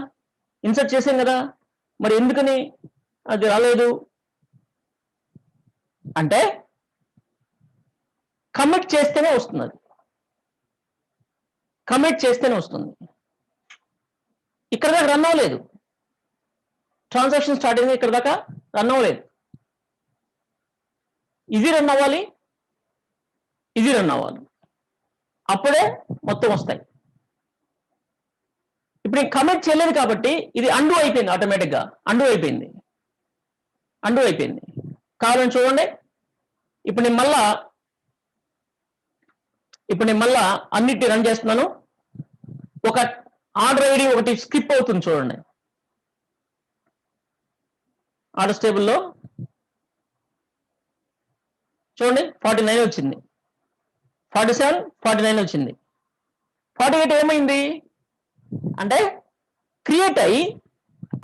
ఇన్సర్ట్ చేసాం కదా, మరి ఎందుకని అది రాలేదు అంటే కమిట్ చేస్తేనే వస్తుంది. అది కమిట్ చేస్తేనే వస్తుంది. ఇక్కడ దాకా రన్ అవ్వలేదు, ట్రాన్సాక్షన్ స్టార్ట్ అయింది, ఇక్కడ దాకా రన్ అవ్వలేదు. ఇది రన్ అవ్వాలి, అప్పుడే మొత్తం వస్తాయి. ఇప్పుడు నేను కమిట్ చేయలేదు కాబట్టి ఇది అండు అయిపోయింది, ఆటోమేటిక్గా అండు అయిపోయింది. కావాలని చూడండి. ఇప్పుడు నేను మళ్ళా అన్నిటిని రన్ చేస్తున్నాను. ఒక ఆర్డర్ ఐడి ఒకటి స్కిప్ అవుతుంది చూడండి. ఆర్డర్స్ టేబుల్లో చూడండి 49 వచ్చింది, 47, 49 వచ్చింది. 48 ఏమైంది అంటే క్రియేట్ అయ్యి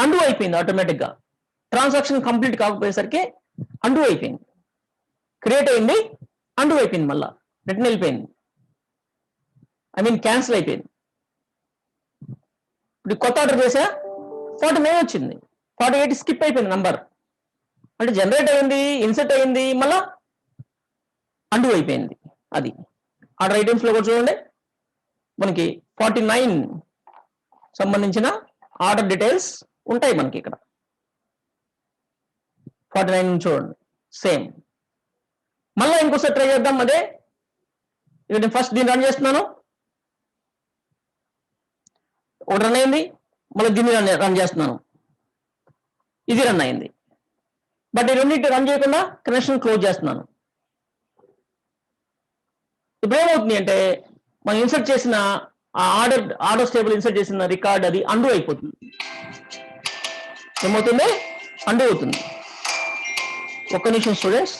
అండు అయిపోయింది ఆటోమేటిక్గా. ట్రాన్సాక్షన్ కంప్లీట్ కాకపోయేసరికి అండు అయిపోయింది. క్రియేట్ అయింది, అండు అయిపోయింది, మళ్ళా రిటర్న్ వెళ్ళిపోయింది, క్యాన్సిల్ అయిపోయింది. ఇప్పుడు కొత్త ఆర్డర్ చేసా, 49 వచ్చింది, 48 స్కిప్ అయిపోయింది నంబర్. అంటే జనరేట్ అయింది, ఇన్సర్ట్ అయింది, మళ్ళా అండు అయిపోయింది. అది ఆర్డర్ ఐటమ్స్ లో కూడా చూడండి, మనకి 49 సంబంధించిన ఆర్డర్ డీటెయిల్స్ ఉంటాయి మనకి ఇక్కడ. 49 చూడండి, సేమ్. మళ్ళీ ఇంకోసారి ట్రై చేద్దాం. అదే ఇక్కడ నేను ఫస్ట్ దీన్ని రన్ చేస్తున్నాను, ఒకటి రన్ అయింది, మళ్ళీ దీన్ని రన్ చేస్తున్నాను, ఇది రన్ అయింది. బట్ ఈ రెండింటి రన్ చేయకుండా కనెక్షన్ క్లోజ్ చేస్తున్నాను. ఇప్పుడు ఏమవుతుంది అంటే మనం ఇన్సర్ట్ చేసిన ఆ ఆర్డర్స్ టేబుల్ ఇన్సర్ట్ చేసిన రికార్డ్ అది అండు అయిపోతుంది. ఏమవుతుంది, అండు అవుతుంది. ఒక్క నిమిషం students.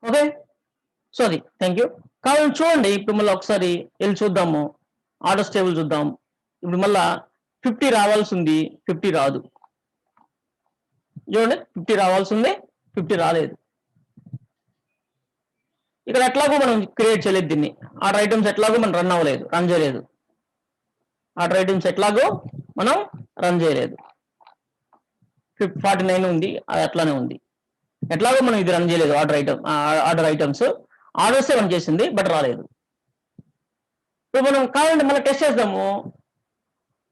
Okay, sorry, thank you. కావాలని చూడండి. ఇప్పుడు మళ్ళీ ఒకసారి వెళ్ళి చూద్దాము, ఆర్డర్స్ టేబుల్ చూద్దాం. ఇప్పుడు మళ్ళా 50 రావాల్సి ఉంది, 50 రాదు. చూడండి, 50 రావాల్సి ఉంది, 50 రాలేదు. ఇక్కడ ఎట్లాగో మనం క్రియేట్ చేయలేదు దీన్ని. ఆర్డర్ ఐటమ్స్ ఎట్లాగో మనం రన్ చేయలేదు. ఆర్డర్ ఐటమ్స్ ఎట్లాగో మనం రన్ చేయలేదు. 49 ఉంది, అది అట్లానే ఉంది. ఎట్లాగో మనం ఇది రన్ చేయలేదు. ఆర్డర్ ఐటమ్స్ ఆర్డర్స్ రన్ చేసింది, బట్ రాలేదు. ఇప్పుడు మనం కావాలంటే మళ్ళీ టెస్ట్ చేద్దాము,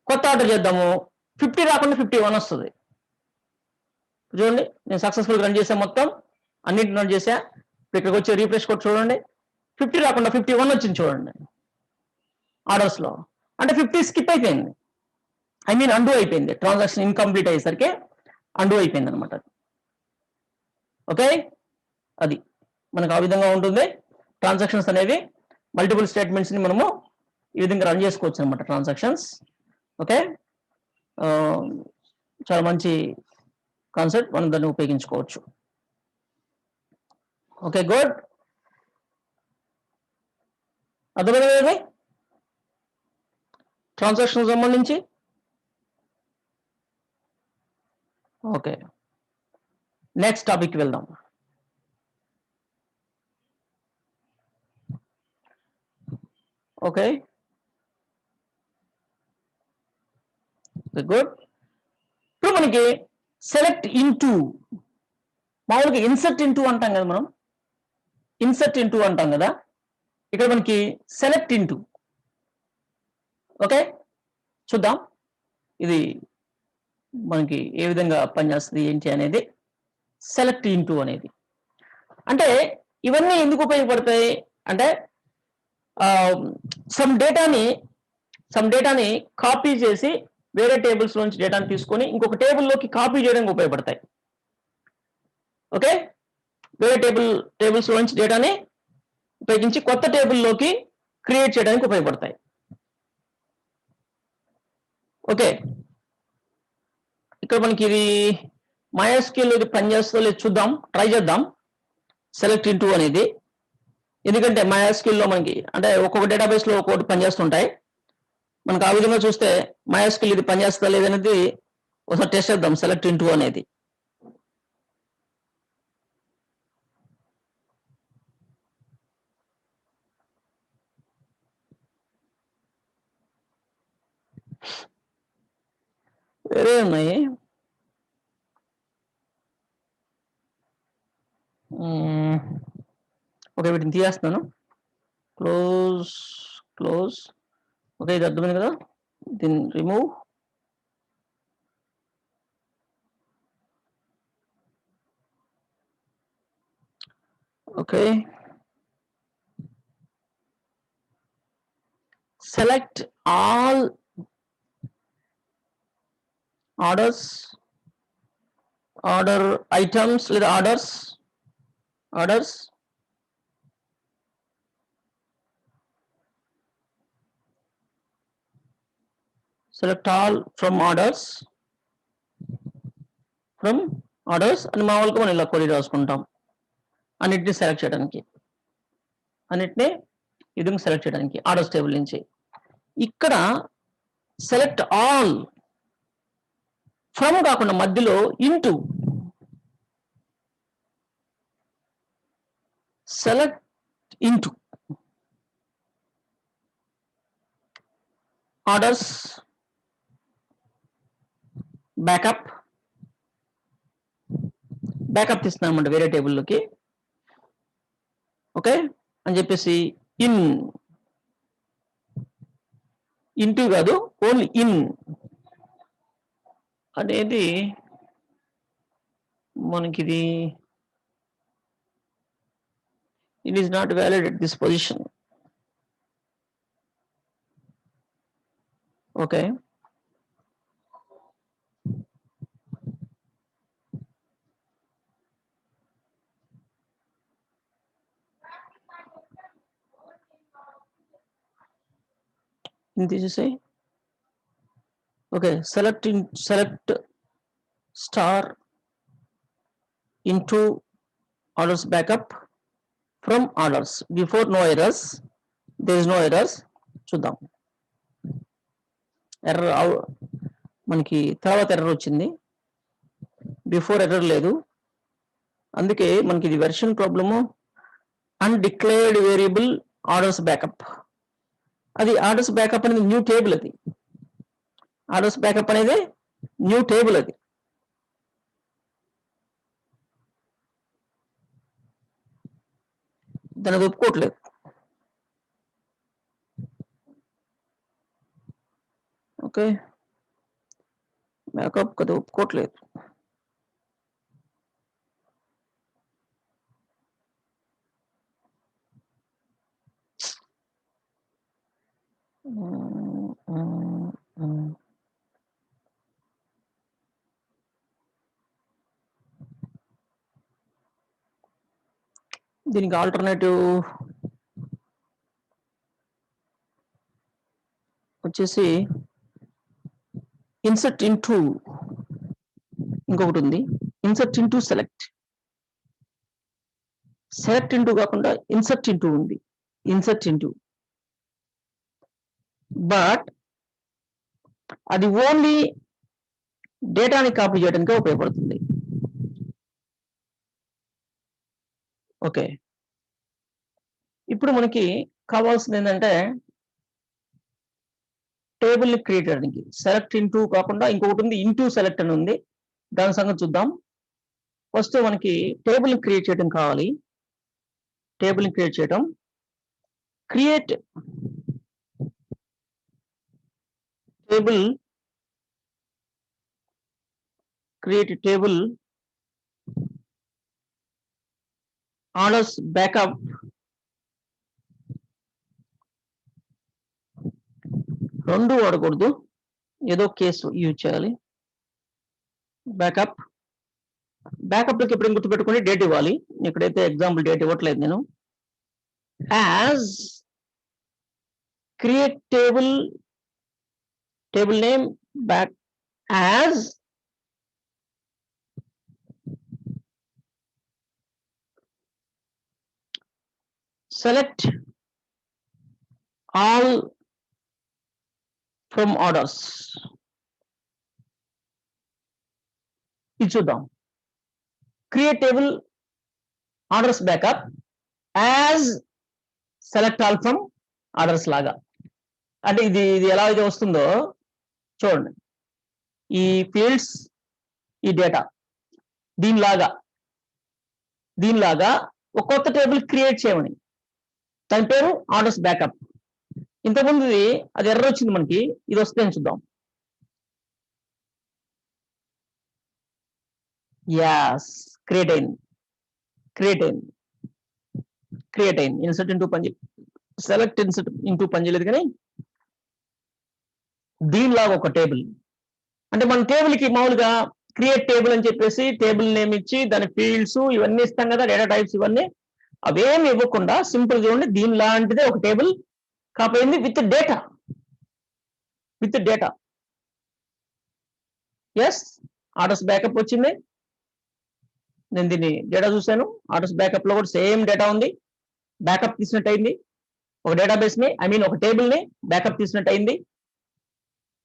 కొత్త ఆర్డర్ చేద్దాము. 50 రాకుండా 51 వస్తుంది. చూడండి, నేను సక్సెస్ఫుల్ రన్ చేసా, మొత్తం అన్నింటిని రన్ చేసా. ఇక్కడికి వచ్చి రీఫ్రెష్ కొట్టి చూడండి, 50 రాకుండా 51 వచ్చింది చూడండి ఆర్డర్స్ లో. అంటే 50 స్కిప్ అయిపోయింది, ఐ మీన్ అండూ అయిపోయింది, ట్రాన్సాక్షన్ ఇన్కంప్లీట్ అయ్యేసరికి అండూ అయిపోయింది అనమాట. ఓకే, అది మనకు ఆ విధంగా ఉంటుంది. ట్రాన్సాక్షన్స్ అనేవి మల్టిపుల్ స్టేట్మెంట్స్ ని మనము ఈ విధంగా రన్ చేసుకోవచ్చు అనమాట ట్రాన్సాక్షన్స్. ఓకే, చాలా మంచి కాన్సెప్ట్, మనం దాన్ని ఉపయోగించుకోవచ్చు. Okay, good. అర్థమైనది ట్రాన్సాక్షన్ సంబంధించి. ఓకే, నెక్స్ట్ టాపిక్ వెళ్దాం. Okay, good. ఇప్పుడు మనకి సెలెక్ట్ ఇంటూ, మామూలుగా ఇన్సర్ట్ ఇంటూ అంటాం కదా మనం, ఇన్సర్ట్ ఇంటూ అంటాం కదా, ఇక్కడ మనకి సెలెక్ట్ ఇంటూ. ఓకే, చూద్దాం ఇది మనకి ఏ విధంగా పనిచేస్తుంది ఏంటి అనేది. సెలెక్ట్ ఇంటూ అనేది అంటే ఇవన్నీ ఎందుకు ఉపయోగపడతాయి అంటే, సమ్ డేటాని కాపీ చేసి వేరే టేబుల్స్ నుంచి డేటాని తీసుకొని ఇంకొక టేబుల్లోకి కాపీ చేయడానికి ఉపయోగపడతాయి. ఓకే, వేరే టేబుల్స్ నుంచి డేటాని ఉపయోగించి కొత్త టేబుల్లోకి క్రియేట్ చేయడానికి ఉపయోగపడతాయి. ఓకే, ఇక్కడ మనకి ఇది MySQL ఇది పనిచేస్తుందో లేదు చూద్దాం, ట్రై చేద్దాం సెలెక్ట్ ఇంటూ అనేది. ఎందుకంటే MySQL లో మనకి అంటే ఒక్కొక్క డేటాబేస్ లో ఒక్కొక్కటి పనిచేస్తుంటాయి. మనకు ఆ విధంగా చూస్తే MySQL ఇది పనిచేస్తుందా లేదనేది ఒకసారి టెస్ట్ చేద్దాం. సెలెక్ట్ ఇంటూ అనేది వేరే ఉన్నాయి. ఓకే, వీటిని తీయేస్తున్నాను. క్లోజ్. ఓకే, ఇది అర్థమైంది కదా, దీన్ని remove. Okay, select all order items లేదా orders select all from orders అని మామూలుగా మనం ఇలా కొరి రాసుకుంటాం. అన్నిటిని సెలెక్ట్ చేయడానికి, అన్నిటిని విధంగా సెలెక్ట్ చేయడానికి ఆర్డర్స్ టేబుల్ నుంచి. ఇక్కడ సెలెక్ట్ ఆల్ ఫ్రమ్ కాకుండా మధ్యలో into, select into orders backup తీస్తున్నామంట వేరే టేబుల్లోకి. ఓకే అని చెప్పేసి ఇంటూ కాదు, ఓన్లీ ఇన్ అనేది మనకిది it is not valid at this position. Okay, this is a okay, select star into orders backup from orders. Before no errors, there is no errors. చూద్దాం, error మనకి తర్వాత error వచ్చింది, before error లేదు. అందుకే మనకి ఇది version problem. Undeclared variable orders backup, అది orders backup అనేది న్యూ టేబుల్, అది ఆర్డర్స్ బ్యాకప్ అనేది న్యూ టేబుల్, అది దాన్ని ఒప్పుకోవట్లేదు. ఓకే, బ్యాకప్ కదా ఒప్పుకోవట్లేదు. దీనికి ఆల్టర్నేటివ్ వచ్చేసి ఇన్సర్ట్ ఇంటూ ఇంకొకటి ఉంది, insert into select. Select into కాకుండా ఇన్సర్ట్ ఇంటూ ఉంది, ఇన్సర్ట్ ఇంటూ. బట్ అది ఓన్లీ డేటాని కాపీ చేయడానికి ఉపయోగపడుతుంది. ఓకే, ఇప్పుడు మనకి కావాల్సింది ఏంటంటే టేబుల్ ని క్రియేట్ చేయడానికి సెలెక్ట్ ఇంటూ కాకుండా ఇంకొకటి ఉంది, ఇంటూ సెలెక్ట్ అని ఉంది. దాని సంగతి చూద్దాం. ఫస్ట్ మనకి టేబుల్ ని క్రియేట్ చేయడం కావాలి. టేబుల్ ని క్రియేట్ చేయడం, create table, create table orders backup రెండు వాడకూడదు, ఏదో కేసు యూజ్ చేయాలి. బ్యాకప్, బ్యాకప్ లోకి ఎప్పుడు గుర్తుపెట్టుకుని డేట్ ఇవ్వాలి. ఇక్కడైతే ఎగ్జాంపుల్ డేట్ ఇవ్వట్లేదు నేను. As create table, table name back as select all from orders. ఇది చూద్దాం. Create table orders backup as select all from orders లాగా. అంటే ఇది ఎలా అయితే వస్తుందో చూడండి. ఈ ఫీల్డ్స్, ఈ డేటా దీనిలాగా ఒక కొత్త టేబుల్ క్రియేట్ చేయమని, దాని పేరు ఆర్డర్స్ బ్యాకప్. ఇంతకుముందు అది ఎర్రర్ వచ్చింది మనకి, ఇది వస్తుందని చూద్దాం. యాస్ క్రియేట్ అయింది. ఇన్సర్ట్ ఇంటూ పని, సెలెక్ట్ ఇన్సర్ట్ ఇంటూ పని చేయలేదు, కానీ దీనిలాగా ఒక టేబుల్. అంటే మన టేబుల్ కి మామూలుగా క్రియేట్ టేబుల్ అని చెప్పేసి టేబుల్ నేమ్ ఇచ్చి దాని ఫీల్డ్స్ ఇవన్నీ ఇస్తాం కదా, డేటా టైప్స్ ఇవన్నీ, అవేమి ఇవ్వకుండా సింపుల్ చూడండి దీని లాంటిదే ఒక టేబుల్ కాపోయింది with data. Yes, orders backup వచ్చింది. నేను దీన్ని డేటా చూశాను, ఆర్డర్స్ బ్యాకప్ లో కూడా సేమ్ డేటా ఉంది. బ్యాకప్ తీసినట్టు అయింది, ఒక డేటాబేస్ ని, ఒక టేబుల్ ని బ్యాకప్ తీసినట్టు అయింది.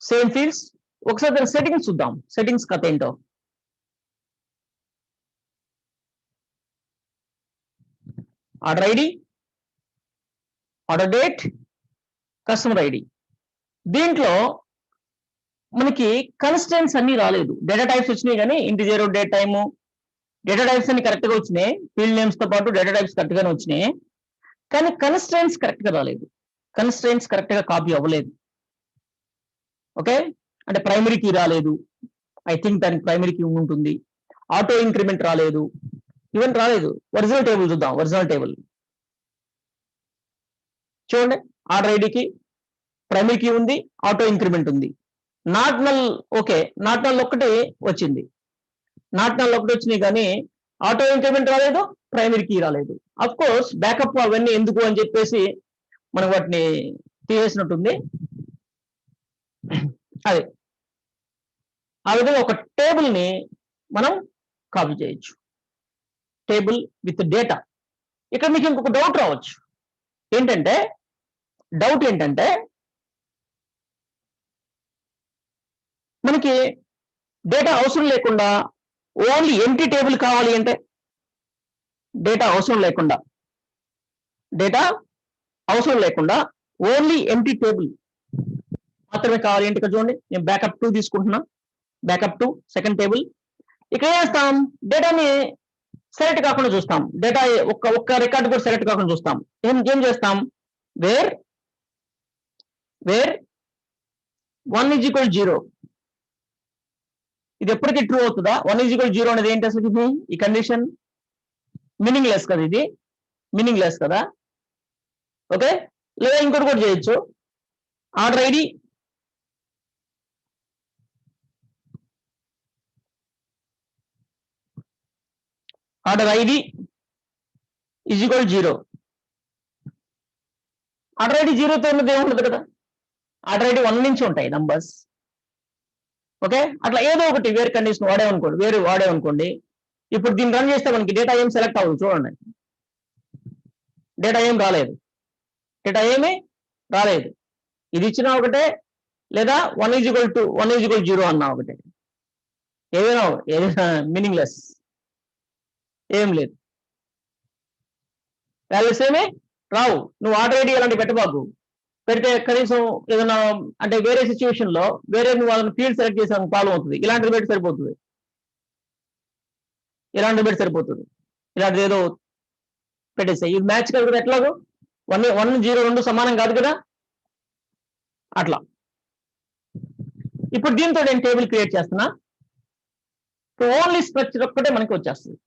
Same fields. ఒకసారి దాని సెట్టింగ్స్ చూద్దాం, సెట్టింగ్స్ కథ ఏంటో. Order ID, order date, customer ID. దీంట్లో మనకి కన్స్టెంట్స్ అన్ని రాలేదు, డేటా టైప్స్ వచ్చినాయి కానీ integer, date time, data types అన్ని కరెక్ట్ గా వచ్చినాయి. ఫీల్డ్ నేమ్స్ తో పాటు డేటా టైప్స్ కరెక్ట్ గానే వచ్చినాయి, కానీ కన్స్టెంట్స్ కరెక్ట్ గా రాలేదు, కన్స్టెంట్స్ కరెక్ట్ గా కాపీ అవ్వలేదు. ఓకే, అంటే ప్రైమరీ కీ రాలేదు, ఐ థింక్ దానికి ప్రైమరీ కీ ఉంటుంది. ఆటో ఇంక్రిమెంట్ రాలేదు, ఇవన్నీ రాలేదు. ఒరిజినల్ టేబుల్ చూద్దాం. ఒరిజినల్ టేబుల్ చూడండి, ఆర్డర్ ఐడికి ప్రైమరీ కీ ఉంది, ఆటో ఇంక్రిమెంట్ ఉంది. Not null, okay, not null ఒక్కటి వచ్చింది, నాట్ నల్ ఒకటి వచ్చినాయి కానీ ఆటో ఇంక్రిమెంట్ రాలేదు, ప్రైమరీ కీ రాలేదు. అఫ్ కోర్స్ బ్యాకప్ అవన్నీ ఎందుకు అని చెప్పేసి మనం వాటిని తీసేసినట్టుంది. అదే ఆ విధంగా ఒక టేబుల్ ని మనం కాపీ చేయొచ్చు, టేబుల్ విత్ డేటా. ఇక్కడ మీకు ఇంకొక డౌట్ రావచ్చు, ఏంటంటే మనకి డేటా అవసరం లేకుండా ఓన్లీ ఎంటీ టేబుల్ కావాలి అంటే, డేటా అవసరం లేకుండా ఓన్లీ ఎంటీ టేబుల్ మాత్రమే కావాలి అంటే, ఇక్కడ చూడండి నేను బ్యాకప్ 2 తీసుకుంటున్నా. Backup 2 second table. ఇక్కడ ఏం చేస్తాం, డేటాని సెలెక్ట్ కాకుండా చూస్తాం, డేటా ఒక్క రికార్డు కూడా సెలెక్ట్ కాకుండా చూస్తాం. ఏం చేస్తాం, వేర్ 1 = 0. ఇది ఎప్పటికీ ట్రూ అవుతుందా? 1 = 0 అనేది ఏంటి అసలు? ఇది ఈ కండిషన్ మీనింగ్లెస్ కదా, ఇది మీనింగ్లెస్ కదా. ఓకే, లేదా ఇంకోటి కూడా చేయొచ్చు, order ID is equal 0. Order ID 0తో ఉన్నది ఏముండదు కదా, ఆర్డర్ ఐడి 1 నుంచి ఉంటాయి నంబర్స్. ఓకే, అట్లా ఏదో ఒకటి వేరే కండిషన్ వాడేమనుకోండి. ఇప్పుడు దీన్ని రన్ చేస్తే మనకి డేటా ఏం సెలెక్ట్ అవ్వదు. చూడండి, డేటా ఏం రాలేదు, ఇది ఇచ్చినా ఒకటే, లేదా 1 = 0 అన్నా ఒకటే. ఏదైనా మీనింగ్లెస్, ఏం లేదు, వాల్యూస్ ఏమి రావు. నువ్వు ఆర్డర్ ఐడి అలాంటి పెట్టబాకు. పెడితే కనీసం ఏదైనా అంటే వేరే సిచ్యువేషన్ లో వేరే నువ్వు వాళ్ళని ఫీల్డ్ సెలెక్ట్ చేసాను ప్రాబ్లం అవుతుంది. ఇలాంటిది పెట్టి సరిపోతుంది, ఇలాంటిది ఏదో పెట్టేస్తాయి. ఇది మ్యాచ్ కాదు కదా, ఎట్లాగో 1, 0, 2 సమానం కాదు కదా, అట్లా. ఇప్పుడు దీంతో నేను టేబుల్ క్రియేట్ చేస్తున్నా. ఓన్లీ స్ట్రక్చర్ ఒక్కటే మనకి వచ్చేస్తుంది,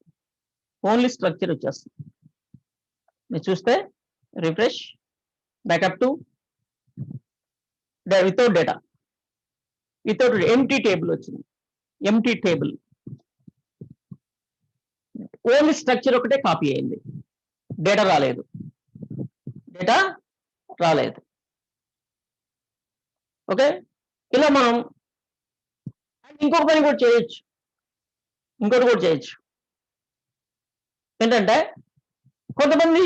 మీరు చూస్తే refresh, backup to without data, empty table వచ్చింది. ఓన్లీ స్ట్రక్చర్ ఒకటే కాపీ అయింది, డేటా రాలేదు. ఓకే, ఇలా మనం ఇంకొక పని కూడా చేయొచ్చు. ఏంటంటే కొంతమంది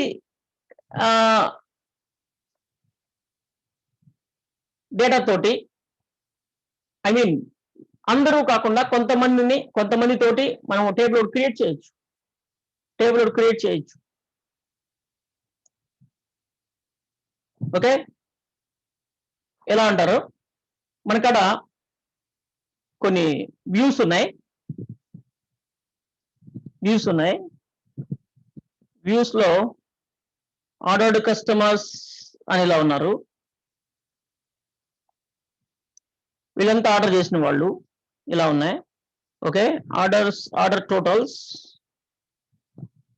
డేటా తోటి, ఐ మీన్ అందరూ కాకుండా కొంతమంది తోటి మనం టేబుల్ క్రియేట్ చేయొచ్చు. ఓకే, ఎలా అంటారు, మనకడ కొన్ని వ్యూస్ ఉన్నాయి. వ్యూస్ లో ఆర్డర్డ్ కస్టమర్స్ అని ఇలా ఉన్నారు. వీళ్ళంతా ఆర్డర్ చేసిన వాళ్ళు ఇలా ఉన్నాయి. Okay, order totals,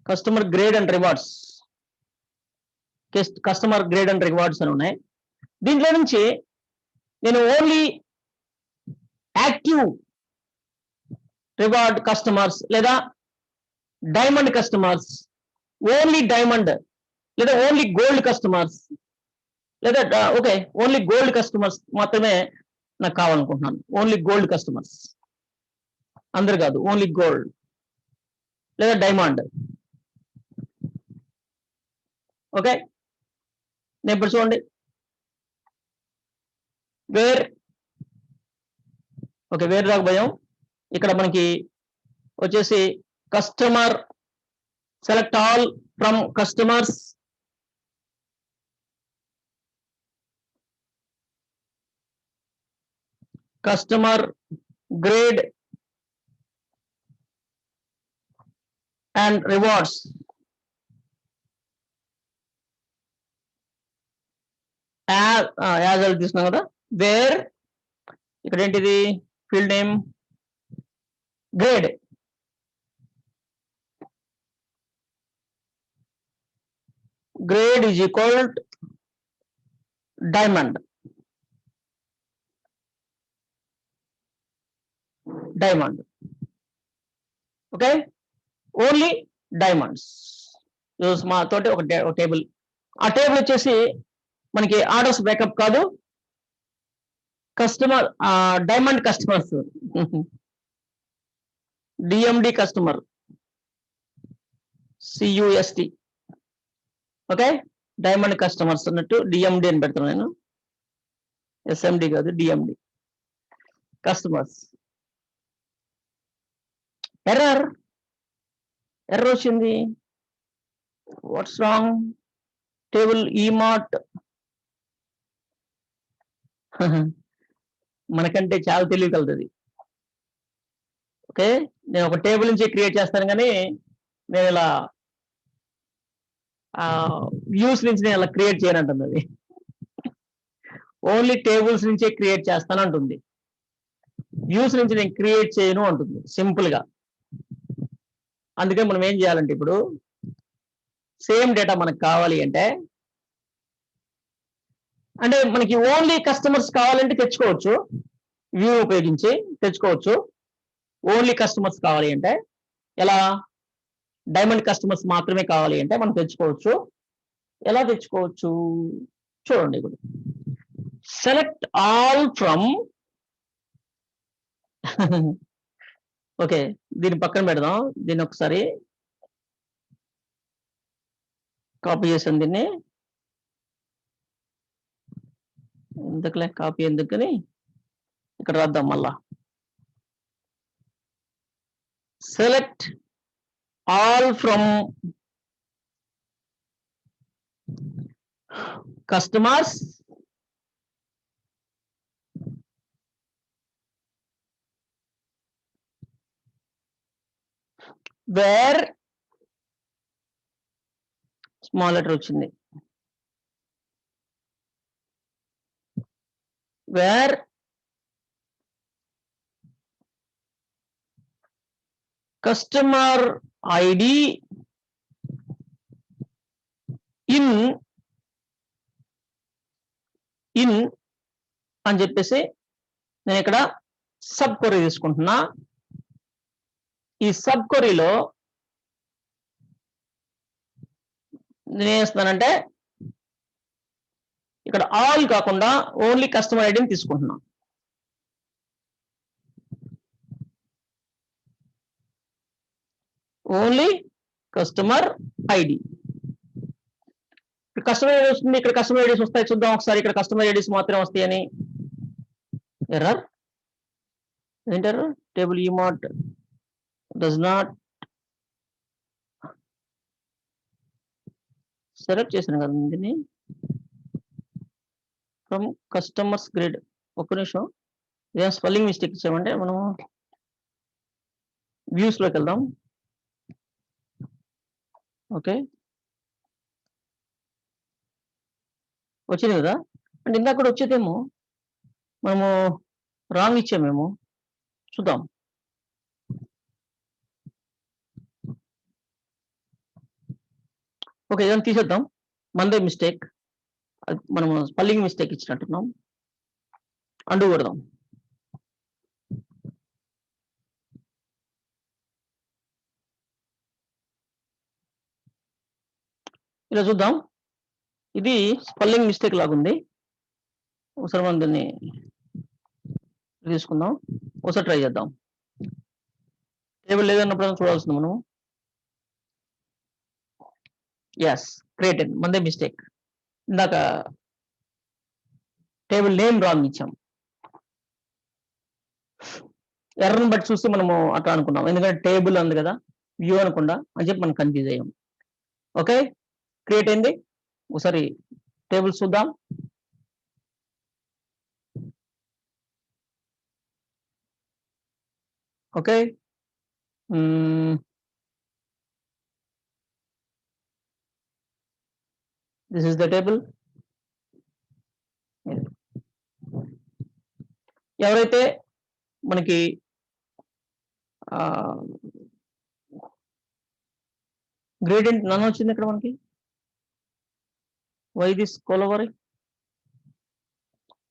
customer grade and rewards అని ఉన్నాయి. దీంట్లో నుంచి నేను ఓన్లీ యాక్టివ్ రివార్డ్ కస్టమర్స్, లేదా డైమండ్ కస్టమర్స్, ఓన్లీ డైమండ్, లేదా ఓన్లీ గోల్డ్ కస్టమర్స్, లేదా ఓకే ఓన్లీ గోల్డ్ కస్టమర్స్ మాత్రమే నాకు కావాలనుకుంటున్నాను. ఓన్లీ గోల్డ్ కస్టమర్స్, అందరు కాదు, ఓన్లీ గోల్డ్ లేదా డైమండ్. ఓకే, నేను ఇప్పుడు చూడండి, వేర్ దాకా పోయాం. ఇక్కడ మనకి వచ్చేసి customer, select all from customers, customer grade and rewards. As తీసుకున్నాం కదా, వేర్ ఇక్కడ ఏంటిది field name grade, is equal diamond. Okay, only diamonds మా తోటి ఒక టేబుల్. ఆ టేబుల్ వచ్చేసి మనకి ఆర్డర్స్ బ్యాకప్ కాదు, customer diamond customers, DND customer, CUST. Okay, diamond customers అన్నట్టు డిఎండి అని పెడతాను నేను, SMD కాదు, డిఎండి కస్టమర్స్. ఎర్రర్ వచ్చింది. What's wrong? టేబుల్ ఈమార్ట్ మనకంటే చాలా తెలివి కలుగుతుంది. ఓకే, నేను ఒక టేబుల్ నుంచి క్రియేట్ చేస్తాను, కానీ నేను ఇలా వ్యూస్ నుంచి నేను ఇలా క్రియేట్ చేయనంటుంది. అది ఓన్లీ టేబుల్స్ నుంచే క్రియేట్ చేస్తాను అంటుంది, వ్యూస్ నుంచి నేను క్రియేట్ చేయను అంటుంది సింపుల్ గా. అందుకే మనం ఏం చేయాలంటే, ఇప్పుడు సేమ్ డేటా మనకు కావాలి అంటే అంటే మనకి ఓన్లీ కస్టమర్స్ కావాలంటే తెచ్చుకోవచ్చు, వ్యూ ఉపయోగించి తెచ్చుకోవచ్చు. ఓన్లీ కస్టమర్స్ కావాలి అంటే ఎలా, డైమండ్ కస్టమర్స్ మాత్రమే కావాలి అంటే మనం తెచ్చుకోవచ్చు. ఎలా తెచ్చుకోవచ్చు చూడండి. ఇప్పుడు సెలెక్ట్ ఆల్ ఫ్రమ్ ఓకే, దీన్ని పక్కన పెడదాం. దీన్ని ఒకసారి కాపీ చేసాను. దీన్ని ఎందుకులే కాపీ ఎందుకని ఇక్కడ రాద్దాం మళ్ళా. Select all from customers wear small letter వచ్చింది, వేర్ కస్టమర్ ఐడి ఇన్ అని చెప్పేసి నేను ఇక్కడ సబ్ క్వరీ తీసుకుంటున్నా. ఈ సబ్ క్వరీలో నేనేం చేస్తున్నానంటే ఇక్కడ ఆల్ కాకుండా ఓన్లీ కస్టమర్ ఐడిని తీసుకుంటున్నా. Only customer ID. Customer ID వస్తుంది, ఇక్కడ కస్టమర్ ఐడీస్ వస్తాయి. చూద్దాం ఒకసారి, ఇక్కడ కస్టమర్ ఐడీస్ మాత్రమే వస్తాయని. ఎర్రర్ ఏంటారు, table eMart does not select చేశాను కదా దీన్ని ఫ్రమ్ కస్టమర్స్ గ్రిడ్. ఒక్క నిమిషం, ఇదేం స్పెల్లింగ్ మిస్టేక్ ఇచ్చామంటే మనం వ్యూస్ లోకి వెళ్దాం. ఓకే, వచ్చింది కదా. అంటే ఇందాక కూడా వచ్చేదేమో మనము రాంగ్ ఇచ్చామేమో, చూద్దాం. ఓకే, ఇదని తీసేద్దాం, మనదే మిస్టేక్. మనము స్పెల్లింగ్ మిస్టేక్ ఇచ్చినట్టున్నాం, అండు కొడదాం. ఇలా చూద్దాం, ఇది స్పెల్లింగ్ మిస్టేక్ లాగుంది. ఒకసారి మనం దీన్ని తీసుకుందాం, ఒకసారి ట్రై చేద్దాం. టేబుల్ లేదన్నప్పుడు చూడాల్సింది మనం. ఎస్, క్రియేటెడ్, మనదే మిస్టేక్. ఇందాక టేబుల్ నేమ్ రాంగ్ ఇచ్చాం. ఎర్రని బట్టి చూస్తే మనము అట్లా అనుకున్నాం, ఎందుకంటే టేబుల్ అంది కదా, వ్యూ అనుకుండా అని చెప్పి మనం కన్ఫ్యూజ్ అయ్యాం. ఓకే, క్రియేట్ అయింది. ఒకసారి టేబుల్ చూద్దాం. Okay, this is the table. ఎవరైతే మనకి గ్రేడియంట్ నన్ను వచ్చింది ఇక్కడ మనకి, వై దిస్ కోలవర్,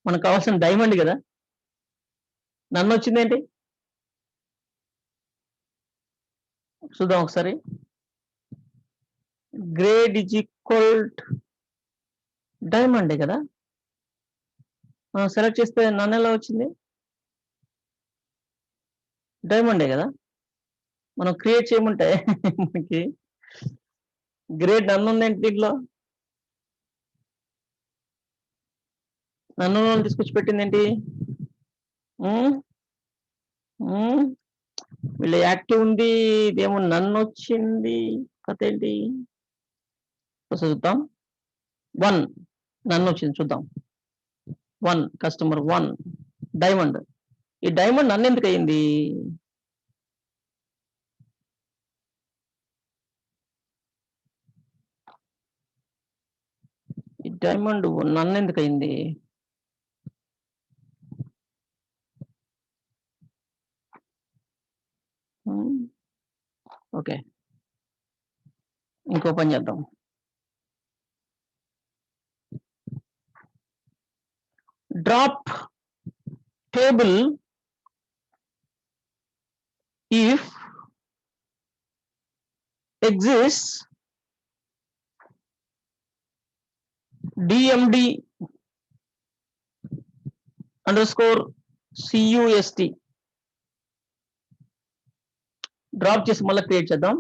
మనకు కావాల్సిన డైమండ్ కదా, నన్ను వచ్చింది ఏంటి చూద్దాం ఒకసారి. గ్రేడ్ ఈజ్ ఈక్వల్ డైమండే కదా, మనం సెలెక్ట్ చేస్తే నన్ను ఎలా వచ్చింది, డైమండే కదా. మనం క్రియేట్ చేయమంటే మనకి గ్రేడ్ నన్ను ఉందేంటి దీంట్లో, నన్ను తీసుకొచ్చి పెట్టింది ఏంటి, వీళ్ళ యాక్టివ్ ఉంది, ఇదేమో నన్ను వచ్చింది, కథ ఏంటి చూద్దాం. 1 నన్ను వచ్చింది చూద్దాం. 1 కస్టమర్ 1 డైమండ్. ఈ డైమండ్ నన్ను ఎందుకు అయింది, ఈ డైమండ్ నన్ను ఎందుకు అయింది, ఓకే, ఇంకో పని చేద్దాం. Drop table if exists DMD underscore CUST drop చేసి మళ్ళీ క్రియేట్ చేద్దాం.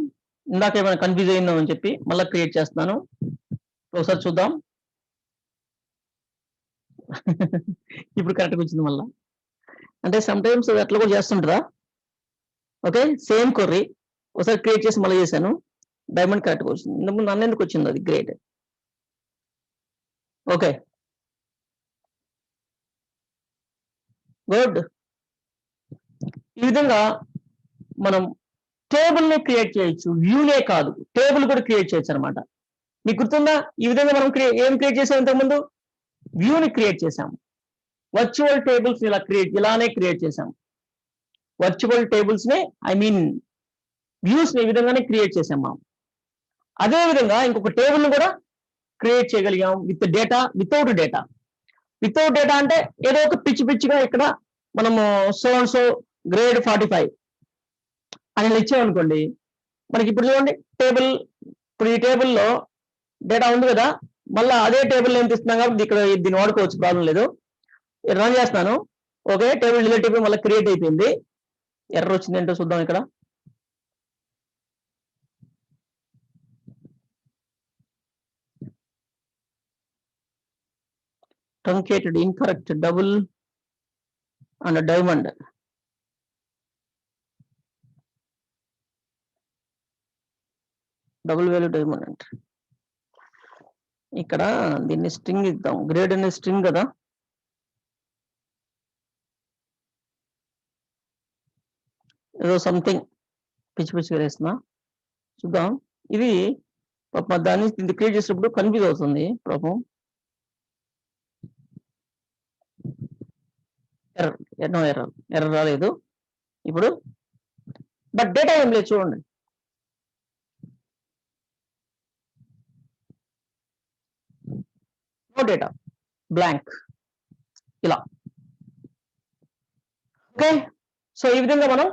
ఇందాక ఏమైనా కన్ఫ్యూజ్ అయిందో అని చెప్పి మళ్ళీ క్రియేట్ చేస్తున్నాను. ఒకసారి చూద్దాం. ఇప్పుడు కరెక్ట్గా వచ్చింది మళ్ళా. అంటే సమ్ టైమ్స్ అట్లా కూడా చేస్తుంటారా? ఓకే, సేమ్ కొర్రీ ఒకసారి క్రియేట్ చేసి మళ్ళీ చేశాను. డైమండ్ కరెక్ట్గా వచ్చింది. ఇంతకుముందు నన్ను ఎందుకు వచ్చింది? అది గ్రేట్. Okay, good. ఈ విధంగా మనం టేబుల్ ని క్రియేట్ చేయొచ్చు. వ్యూనే కాదు, టేబుల్ కూడా క్రియేట్ చేయొచ్చు అనమాట. మీకు గుర్తుందా? ఈ విధంగా మనం ఏం క్రియేట్ చేసాం? ఇంతకుముందు వ్యూని క్రియేట్ చేసాం. వర్చువల్ టేబుల్స్ ఇలానే క్రియేట్ చేసాం. వర్చువల్ టేబుల్స్ ని వ్యూస్ ని ఈ విధంగానే క్రియేట్ చేసాం మనం. అదే విధంగా ఇంకొక టేబుల్ ని కూడా క్రియేట్ చేయగలిగాం with data, without data. Without data అంటే ఏదో ఒక పిచ్చిగా ఇక్కడ మనము సో గ్రేడ్ 45 అని ఇచ్చామనుకోండి, మనకి ఇప్పుడు చూడండి టేబుల్, ఇప్పుడు ఈ టేబుల్లో డేటా ఉంది కదా, మళ్ళీ అదే టేబుల్ ఏం తీస్తున్నాం కాబట్టి ఇక్కడ దీన్ని వాడుకోవచ్చు, ప్రాబ్లం లేదు. రన్ చేస్తున్నాను. ఓకే, టేబుల్ డిలీట్ అయిపోయి మళ్ళీ క్రియేట్ అయిపోయింది. ఎర్రర్ వచ్చింది ఏంటో చూద్దాం. ఇక్కడ truncated, incorrect, double and diamond. Double value diamond అంటే ఇక్కడ దీన్ని స్ట్రింగ్ ఇద్దాం. గ్రేడ్ అనేది స్ట్రింగ్ కదా, ఏదో సంథింగ్ పిచ్చిగా వేస్తున్నా. చూద్దాం. ఇది దాన్ని క్రియేట్ చేసినప్పుడు కన్ఫ్యూజ్ అవుతుంది పాపం. ఎర్రర్ రాలేదు ఇప్పుడు. బట్ డేటా ఏం లేదు చూడండి. నో డేటా, బ్లాంక్ ఇలా. ఓకే, సో ఈ విధంగా మనం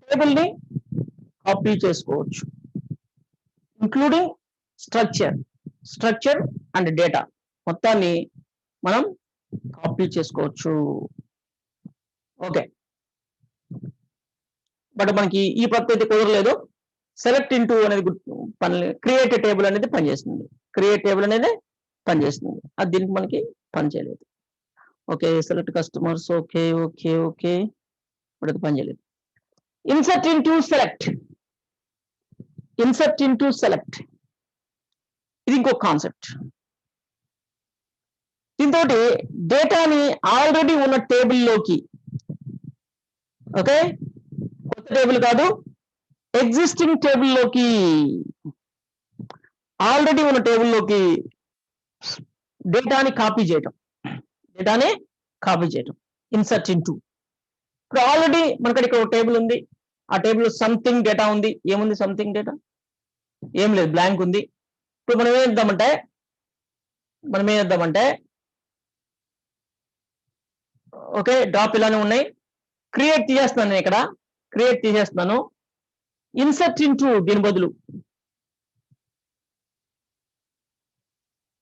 టేబుల్ ని కాపీ చేసుకోవచ్చు, ఇంక్లూడింగ్ స్ట్రక్చర్ అండ్ డేటా మొత్తాన్ని మనం కాపీ చేసుకోవచ్చు. ఓకే, బట్ మనకి ఈ పద్ధతి అయితే కుదరలేదు. సెలెక్ట్ ఇంటూ అనేది క్రియేట్ టేబుల్ అనేది పనిచేస్తుంది. క్రియేట్ టేబుల్ అనేది పనిచేస్తుంది, అది దీనికి మనకి పని చేయలేదు. Okay, select customers. Okay okay okay, ఇప్పుడు అది పని చేయలేదు. ఇన్సర్ట్ ఇంటూ సెలెక్ట్ ఇది ఇంకో కాన్సెప్ట్. దీంతో డేటాని ఆల్రెడీ ఉన్న టేబుల్లోకి, ఓకే, కొత్త టేబుల్ కాదు, ఎగ్జిస్టింగ్ టేబుల్లోకి, ఆల్రెడీ ఉన్న టేబుల్లోకి డేటాని కాపీ చేయటం. Insert into. ఇప్పుడు ఆల్రెడీ మనకి ఇక్కడ ఒక టేబుల్ ఉంది, ఆ టేబుల్ సంథింగ్ డేటా ఉంది. ఏముంది? సంథింగ్ డేటా ఏం లేదు, బ్లాంక్ ఉంది. ఇప్పుడు మనం ఏం చేద్దామంటే ఓకే, డ్రాప్ ఇలానే ఉన్నాయి. క్రియేట్ తీసేస్తున్నాను నేను, ఇక్కడ క్రియేట్ తీసేస్తున్నాను. ఇన్సర్ట్ ఇంటూ, దీని బదులు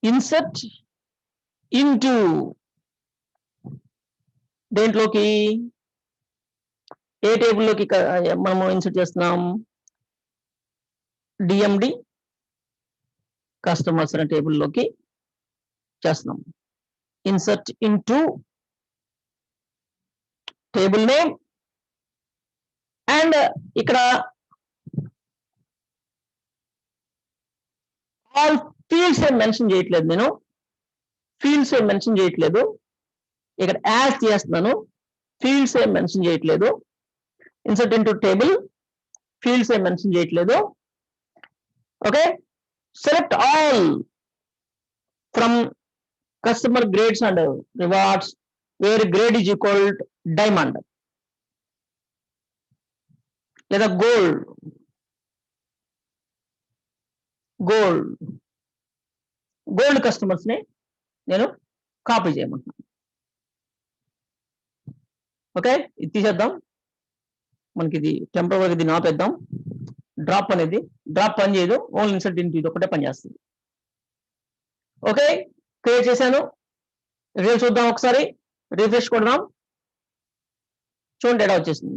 ఇన్సర్ట్ ఇంటూ దేంట్లోకి, ఏ టేబుల్లోకి మనము ఇన్సర్ట్ చేస్తున్నాం? డిఎండి కస్టమర్స్ అనే టేబుల్లోకి చేస్తున్నాం. Insert into table name and ఇక్కడ ఆల్ ఫీల్డ్స్ ఏం మెన్షన్ చేయట్లేదు నేను, ఇక్కడ యాజ్ చేస్తున్నాను, ఫీల్డ్స్ ఏం మెన్షన్ చేయట్లేదు. ఇన్సర్ట్ ఇంటూ టేబుల్, ఫీల్డ్స్ ఏం మెన్షన్ చేయట్లేదు. Okay, select all from customer grades and rewards where grade is equal diamond లేదా గోల్డ్ కస్టమర్స్ ని నేను కాపీ చేయమంటున్నాను. ఓకే, ఇది తీసేద్దాం, మనకి ఇది టెంపరరీ ఇది ఆపేద్దాం. డ్రాప్ అనేది డ్రాప్ పని చేయదు, ఓన్లీ ఇన్సర్ట్ ఇంటూ ఇది ఒకటే పని చేస్తుంది. ఓకే, క్రియేట్ చేశాను. రిజల్ట్ చూద్దాం ఒకసారి, రిఫ్రెష్ కొడదాం. చూడండి డేటా వచ్చేసింది,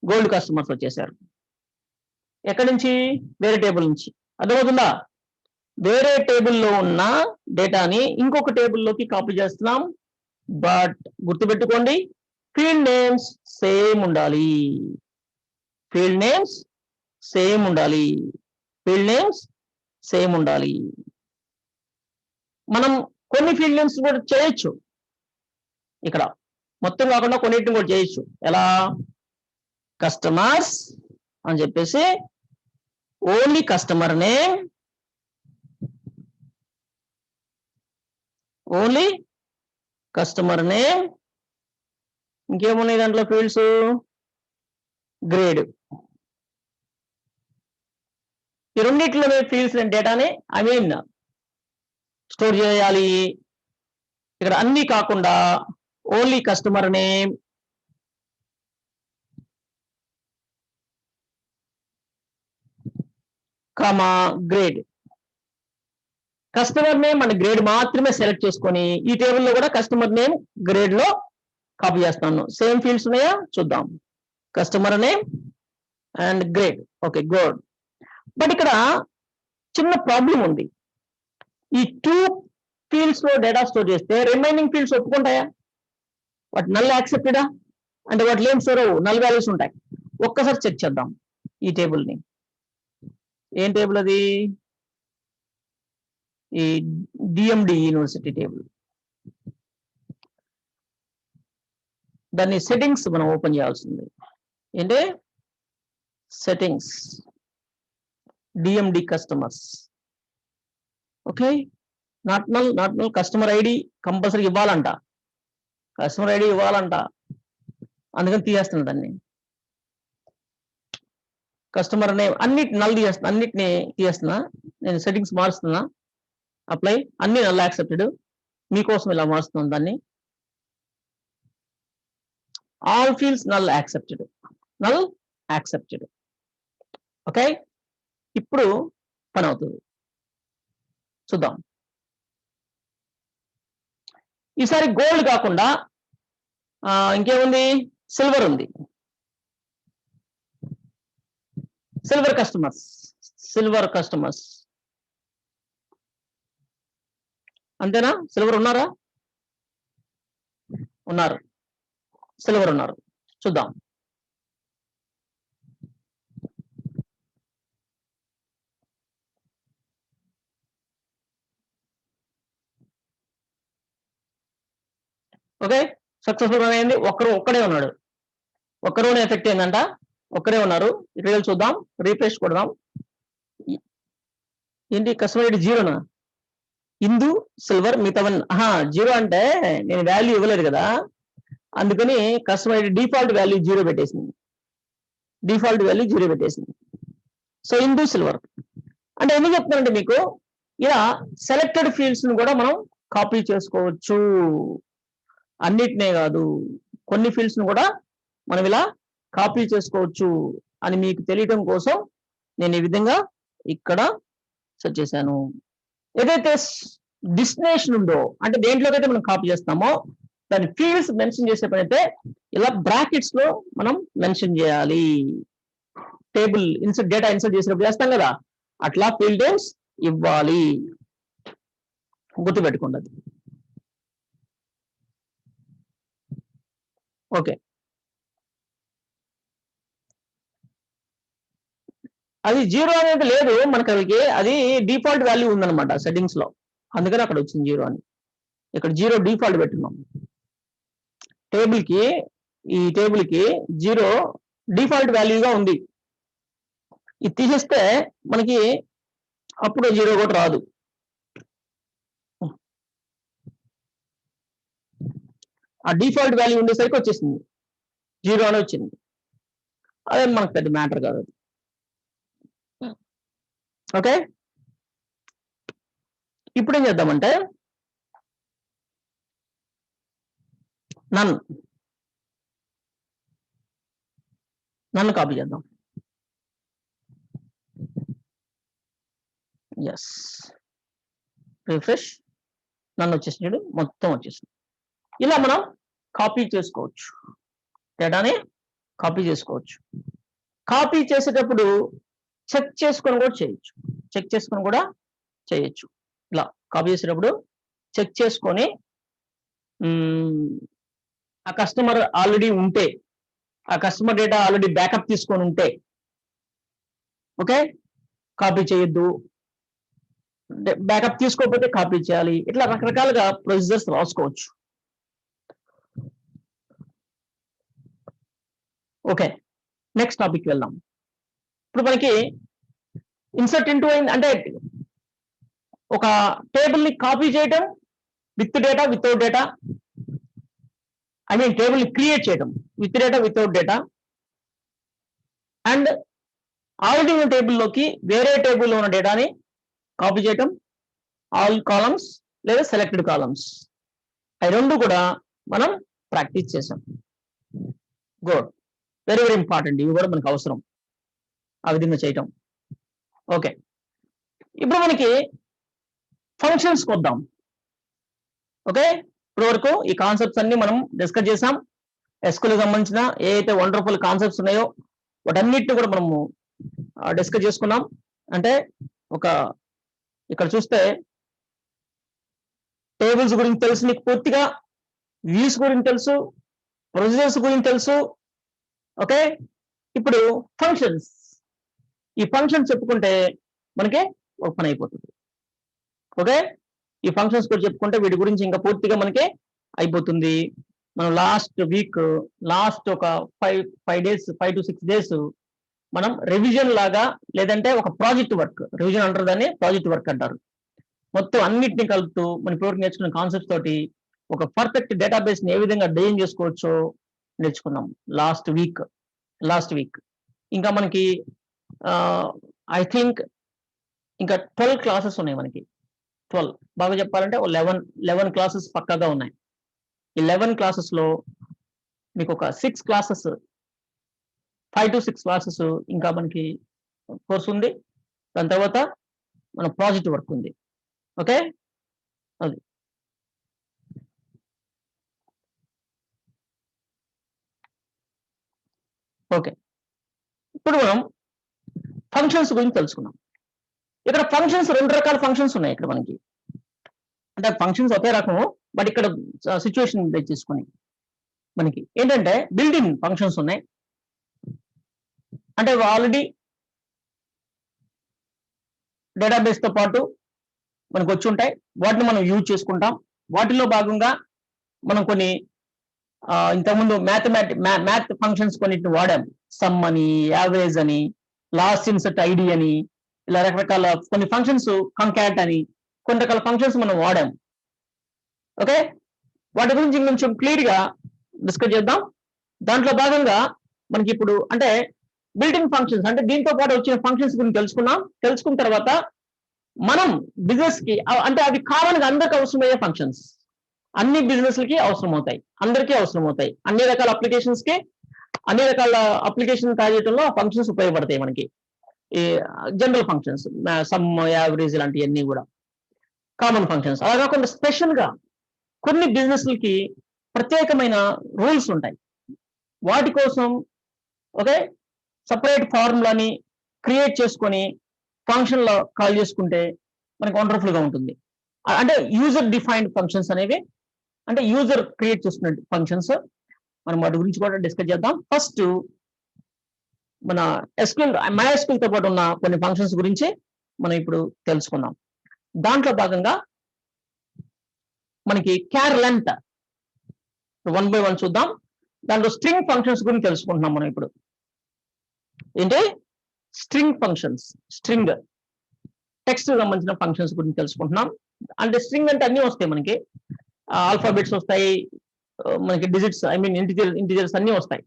గోల్డ్ కస్టమర్స్ వచ్చేసారు. ఎక్కడి నుంచి? వేరే టేబుల్ నుంచి. అర్థమవుతుందా? వేరే టేబుల్లో ఉన్న డేటాని ఇంకొక టేబుల్లోకి కాపీ చేస్తున్నాం. బట్ గుర్తుపెట్టుకోండి, ఫీల్డ్ నేమ్స్ సేమ్ ఉండాలి. ఫీల్డ్ నేమ్స్ సేమ్ ఉండాలి. ఫీల్డ్ నేమ్స్ సేమ్ ఉండాలి. మనం కొన్ని ఫీల్డ్ నేమ్స్ కూడా చేయొచ్చు. ఇక్కడ మొత్తం కాకుండా కొన్నిటిని కూడా చేయొచ్చు. ఎలా? కస్టమర్స్ అని చెప్పేసి only customer name, only customer name, ఇంకేమున్నాయి దాంట్లో ఫీల్డ్స్? గ్రేడ్. ఈ రెండిట్లోనే ఫీల్డ్స్ డేటాని స్టోర్ చేయాలి. ఇక్కడ అన్ని కాకుండా only customer name, comma grade. Customer name and grade మాత్రమే సెలెక్ట్ చేసుకొని ఈ టేబుల్లో కూడా కస్టమర్ నేమ్ గ్రేడ్ లో కాపీ చేస్తాను. సేమ్ ఫీల్డ్స్ ఉన్నాయా చూద్దాం. Customer name and grade. Okay, good. But ఇక్కడ చిన్న ప్రాబ్లం ఉంది. ఈ 2 ఫీల్డ్స్ లో డేటా స్టోర్ చేస్తే రిమైనింగ్ ఫీల్డ్స్ ఒప్పుకుంటాయా? వాటి నల్ యాక్సెప్టెడా? అంటే వాటి ఏం స్టోర్ నల్ వాల్యూస్ ఉంటాయి. ఒక్కసారి చెక్ చేద్దాం ఈ టేబుల్ని. ఏం టేబుల్ అది? ఈ డిఎండి యూనివర్సిటీ టేబుల్. దాన్ని సెట్టింగ్స్ మనం ఓపెన్ చేయాల్సింది. ఏంటి? Settings, DMD customers. Okay, not null customer ID compulsory ఇవ్వాలంట. కస్టమర్ ఐడి ఇవ్వాలంట, అందుకని తీసేస్తున్నా దాన్ని. కస్టమర్ నేమ్ అన్నిటి నల్ తీసేస్తున్నా, అన్నిటిని తీసేస్తున్నా. నేను సెట్టింగ్స్ మారుస్తున్నా. అప్లై, అన్ని నల్ యాక్సెప్టెడ్. మీకోసం ఇలా మారుస్తున్నాను దాన్ని. All fields null accepted, null accepted. Okay, ఇప్పుడు పని అవుతుంది. చూద్దాం. ఈసారి గోల్డ్ కాకుండా ఇంకేముంది? సిల్వర్ ఉంది. Silver customers. అంతేనా? సిల్వర్ ఉన్నారా? ఉన్నారు, సిల్వర్ ఉన్నారు. చూద్దాం. ఓకే, సక్సెస్ఫుల్ అయింది. ఒక్కడే ఉన్నాడు. ఒక్కరోనే ఎఫెక్ట్ అయిందంట. ఒక్కరే ఉన్నారు. రిజల్ట్ చూద్దాం, రీఫ్రెష్ కొడదాం. ఏంటి కస్టమర్ ఐడి జీరోనా? హిందూ సిల్వర్ మిగతావన్. జీరో అంటే నేను వాల్యూ ఇవ్వలేదు కదా, అందుకని customer ID default value zero పెట్టేసింది. సో హిందూ సిల్వర్ అంటే ఎందుకు చెప్తున్నానంటే మీకు ఇలా సెలెక్టెడ్ ఫీల్డ్స్ ని కూడా మనం కాపీ చేసుకోవచ్చు. అన్నిటినే కాదు, కొన్ని ఫీల్డ్స్ ని కూడా మనం ఇలా కాపీ చేసుకోవచ్చు అని మీకు తెలియటం కోసం నేను ఈ విధంగా ఇక్కడ సెట్ చేశాను. ఏదైతే డెస్టినేషన్ ఉందో, అంటే దేంట్లోకి అయితే మనం కాపీ చేస్తామో దాని ఫీల్డ్స్ మెన్షన్ చేసే పని అయితే ఇలా బ్రాకెట్స్ లో మనం మెన్షన్ చేయాలి. టేబుల్ డేటా ఇన్సర్ట్ చేసినప్పుడు చేస్తాం కదా, అట్లా ఫీల్డ్ నేమ్స్ ఇవ్వాలి. గుర్తుపెట్టుకోండి అది. ఓకే, అది జీరో అనేది లేదు మనకి, అది డిఫాల్ట్ వాల్యూ ఉందన్నమాట సెట్టింగ్స్ లో, అందుకని అక్కడ వచ్చింది జీరో అని. ఇక్కడ జీరో డిఫాల్ట్ పెట్టున్నాం. ఈ టేబుల్ కి జీరో డిఫాల్ట్ వాల్యూగా ఉంది. ఇది తీసేస్తే మనకి అప్పుడు జీరో కూడా రాదు. ఆ డిఫాల్ట్ వాల్యూ ఉండేసరికి వచ్చేసింది, జీరో అని వచ్చింది. అదే మనకు పెద్ద మ్యాటర్ కాదు. ఓకే, ఇప్పుడు ఏం చేద్దామంటే నన్ నన్ను కాపీ చేద్దాం. ఎస్, రిఫ్రెష్, నన్ను వచ్చేసినాడు, మొత్తం వచ్చేసింది. ఇలా మనం కాపీ చేసుకోవచ్చు, డేటాని కాపీ చేసుకోవచ్చు. కాపీ చేసేటప్పుడు చెక్ చేసుకొని కూడా చేయొచ్చు, చెక్ చేసుకొని కూడా చేయొచ్చు. ఇలా కాపీ చేసేటప్పుడు చెక్ చేసుకొని ఆ కస్టమర్ ఆల్రెడీ ఉంటే, ఆ కస్టమర్ డేటా ఆల్రెడీ బ్యాకప్ తీసుకొని ఉంటే ఓకే కాపీ చేయొద్దు, బ్యాకప్ తీసుకోకపోతే కాపీ చేయాలి. ఇట్లా రకరకాలుగా ప్రొసీజర్స్ రాసుకోవచ్చు. ఓకే, నెక్స్ట్ టాపిక్ వెళ్దాం. ఇప్పుడు మనకి ఇన్సర్ట్ ఇంటూ అంటే ఒక టేబుల్ ని కాపీ చేయడం with data, without data, I mean table ని క్రియేట్ చేయడం with data, without data, and already ఉన్న టేబుల్లోకి వేరే టేబుల్లో ఉన్న డేటాని కాపీ చేయటం, ఆల్ కాలమ్స్ లేదా సెలెక్టెడ్ కాలమ్స్, అవి రెండు కూడా మనం ప్రాక్టీస్ చేసాం. గుడ్, వెరీ వెరీ ఇంపార్టెంట్, ఇవి కూడా మనకు అవసరం ఆ విధంగా చేయటం. ఓకే, ఇప్పుడు మనకి ఫంక్షన్స్ వద్దాం. ఓకే, ఇప్పుడు వరకు ఈ కాన్సెప్ట్స్ అన్ని మనం డిస్కస్ చేసాం. SQL సంబంధించిన ఏ అయితే వండర్ఫుల్ కాన్సెప్ట్స్ ఉన్నాయో వాటన్నిటిని కూడా మనము డిస్కస్ చేసుకున్నాం. అంటే ఒక ఇక్కడ చూస్తే టేబుల్స్ గురించి తెలుసు నీకు పూర్తిగా, వ్యూస్ గురించి తెలుసు, ప్రొసీజర్స్ గురించి తెలుసు. ఓకే, ఇప్పుడు ఫంక్షన్స్, ఈ ఫంక్షన్స్ చెప్పుకుంటే మనకి ఒక పని అయిపోతుంది. ఓకే, ఈ ఫంక్షన్స్ కూడా చెప్పుకుంటే వీటి గురించి ఇంకా పూర్తిగా మనకి అయిపోతుంది. మనం లాస్ట్ వీక్, లాస్ట్ ఒక 5 to 6 days మనం రివిజన్ లాగా, లేదంటే ఒక ప్రాజెక్ట్ వర్క్, రివిజన్ అంటారు దాన్ని, ప్రాజెక్ట్ వర్క్ అంటారు. మొత్తం అన్నిటిని కలుపుతూ మన ఇప్పటివరకు నేర్చుకున్న కాన్సెప్ట్స్ తోటి ఒక పర్ఫెక్ట్ డేటాబేస్ ని ఏ విధంగా డిజైన్ చేసుకోవచ్చో నేర్చుకున్నాం లాస్ట్ వీక్. ఇంకా మనకి ఐ థింక్ ఇంకా 12 క్లాసెస్ ఉన్నాయి మనకి. 12 బాగా చెప్పాలంటే 11 క్లాసెస్ పక్కాగా ఉన్నాయి. ఈ 11 క్లాసెస్ లో మీకు ఒక 6 క్లాసెస్, 5 to 6 క్లాసెస్ ఇంకా మనకి కోర్స్ ఉంది. దాని తర్వాత మన ప్రాజెక్ట్ వర్క్ ఉంది. ఓకే, అది ఓకే. ఇప్పుడు మనం ఫంక్షన్స్ గురించి తెలుసుకున్నాం. ఇక్కడ ఫంక్షన్స్ 2 రకాల ఫంక్షన్స్ ఉన్నాయి ఇక్కడ మనకి. అంటే ఫంక్షన్స్ ఒకే రకము, బట్ ఇక్కడ సిచ్యువేషన్ బేస్ చేసుకుని మనకి ఏంటంటే బిల్డింగ్ ఫంక్షన్స్ ఉన్నాయి. అంటే ఆల్రెడీ డేటాబేస్ తో పాటు మనకు వచ్చి ఉంటాయి, వాటిని మనం యూజ్ చేసుకుంటాం. వాటిలో భాగంగా మనం కొన్ని ఇంతకుముందు మ్యాథ్ ఫంక్షన్స్ కొన్నిటిని వాడాం. సమ్ అని, యావరేజ్ అని, లాస్ట్ ఇన్సర్ట్ ఐడి అని, ఇలా రకరకాల కొన్ని ఫంక్షన్స్, కంకాట్ అని కొన్ని రకాల ఫంక్షన్స్ మనం వాడాం. ఓకే, వాటి గురించి కొంచెం క్లియర్ గా డిస్కస్ చేద్దాం. దాంట్లో భాగంగా మనకి ఇప్పుడు అంటే బిల్డింగ్ ఫంక్షన్స్, అంటే దీంతో పాటు వచ్చిన ఫంక్షన్స్ గురించి తెలుసుకున్న తర్వాత మనం బిజినెస్ కి, అంటే అవి కామన్ గా అందరికి అవసరమయ్యే ఫంక్షన్స్, అన్ని బిజినెస్ లకి అవసరం అవుతాయి, అందరికీ అవసరం అవుతాయి. అన్ని రకాల అప్లికేషన్స్ కి, అన్ని రకాల అప్లికేషన్ తయారు చేయడంలో ఫంక్షన్స్ ఉపయోగపడతాయి మనకి. ఈ జనరల్ ఫంక్షన్స్, సమ్, యావరేజ్ ఇలాంటివన్నీ కూడా కామన్ ఫంక్షన్స్. అలా కాకుండా స్పెషల్ గా కొన్ని బిజినెస్లకి ప్రత్యేకమైన రూల్స్ ఉంటాయి. వాటి కోసం ఓకే సపరేట్ ఫార్ములాని క్రియేట్ చేసుకొని ఫంక్షన్ లో కాల్ చేసుకుంటే మనకి వండర్ఫుల్ గా ఉంటుంది. అంటే యూజర్ డిఫైన్డ్ ఫంక్షన్స్ అనేవి, అంటే యూజర్ క్రియేట్ చేసుకునే ఫంక్షన్స్. మనం వాటి గురించి కూడా డిస్కస్ చేద్దాం. ఫస్ట్ మన MySQL తో పాటు ఉన్న కొన్ని ఫంక్షన్స్ గురించి మనం ఇప్పుడు తెలుసుకుందాం. దాంట్లో భాగంగా మనకి క్యార్ లెంత్ 1 by 1 చూద్దాం. దాంట్లో స్ట్రింగ్ ఫంక్షన్స్ గురించి తెలుసుకుంటున్నాం మనం ఇప్పుడు. ఏంటి స్ట్రింగ్ ఫంక్షన్స్, స్ట్రింగ్ టెక్స్ట్ సంబంధించిన ఫంక్షన్స్ గురించి తెలుసుకుంటున్నాం. అంటే స్ట్రింగ్ అంటే అన్ని వస్తాయి మనకి, ఆల్ఫాబెట్స్ వస్తాయి, మనకి డిజిట్స్, ఐ మీన్ ఇంటిజర్స్ అన్ని వస్తాయి,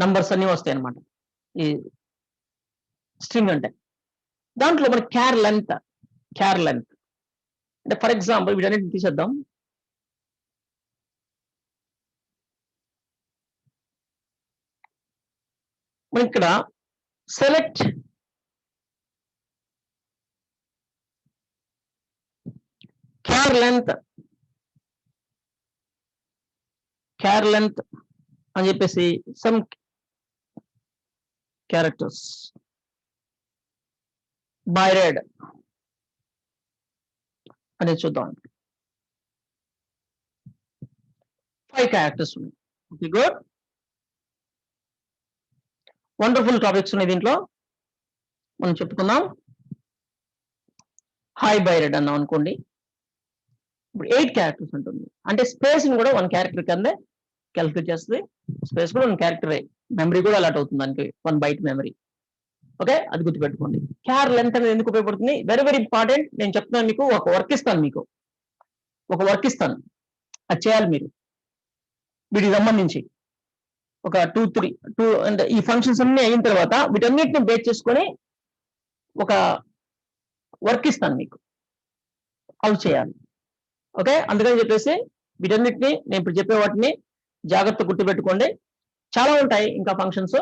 నంబర్స్ అన్ని వస్తాయి అనమాట ఈ స్ట్రింగ్ అంటే. దాంట్లో మనకి క్యార్ లెంత్ అంటే ఫర్ ఎగ్జాంపుల్ వీటన్నిటిని తీసేద్దాం. మనం ఇక్కడ సెలెక్ట్ క్యార్ లెంత్ అని చెప్పేసి సమ్ క్యారెక్టర్స్ బై రెడ్ అనేది చూద్దాం. 5 క్యారెక్టర్స్ ఉన్నాయి. ఓకే, గుడ్, వండర్ఫుల్ టాపిక్స్ ఉన్నాయి దీంట్లో. మనం చెప్పుకుందాం. హై బై రెడ్ అన్నాం అనుకోండి, ఇప్పుడు 8 క్యారెక్టర్స్ ఉంటుంది. అంటే స్పేస్ ని కూడా 1 క్యారెక్టర్ కిందే క్యాలిక్యులేట్ చేస్తుంది. స్పేస్ కూడా 1 క్యారెక్టరే, మెమరీ కూడా అలాట్ అవుతుంది దానికి, 1 బైట్ మెమరీ. ఓకే, అది గుర్తుపెట్టుకోండి. క్యార్ లెంత్ అనేది ఎందుకు ఉపయోగపడుతుంది? Very very important. నేను చెప్తున్నాను మీకు, ఒక వర్క్ ఇస్తాను, అది చేయాలి మీరు. వీటికి సంబంధించి ఒక 2 అంటే ఈ ఫంక్షన్స్ అన్ని అయిన తర్వాత వీటన్నిటిని బేస్ చేసుకొని ఒక వర్క్ ఇస్తాను మీకు, అవి చేయాలి. ఓకే, అందుకని చెప్పేసి వీటన్నిటిని నేను ఇప్పుడు చెప్పే వాటిని జాగ్రత్త గుర్తుపెట్టుకోండి. చాలా ఉంటాయి ఇంకా ఫంక్షన్స్,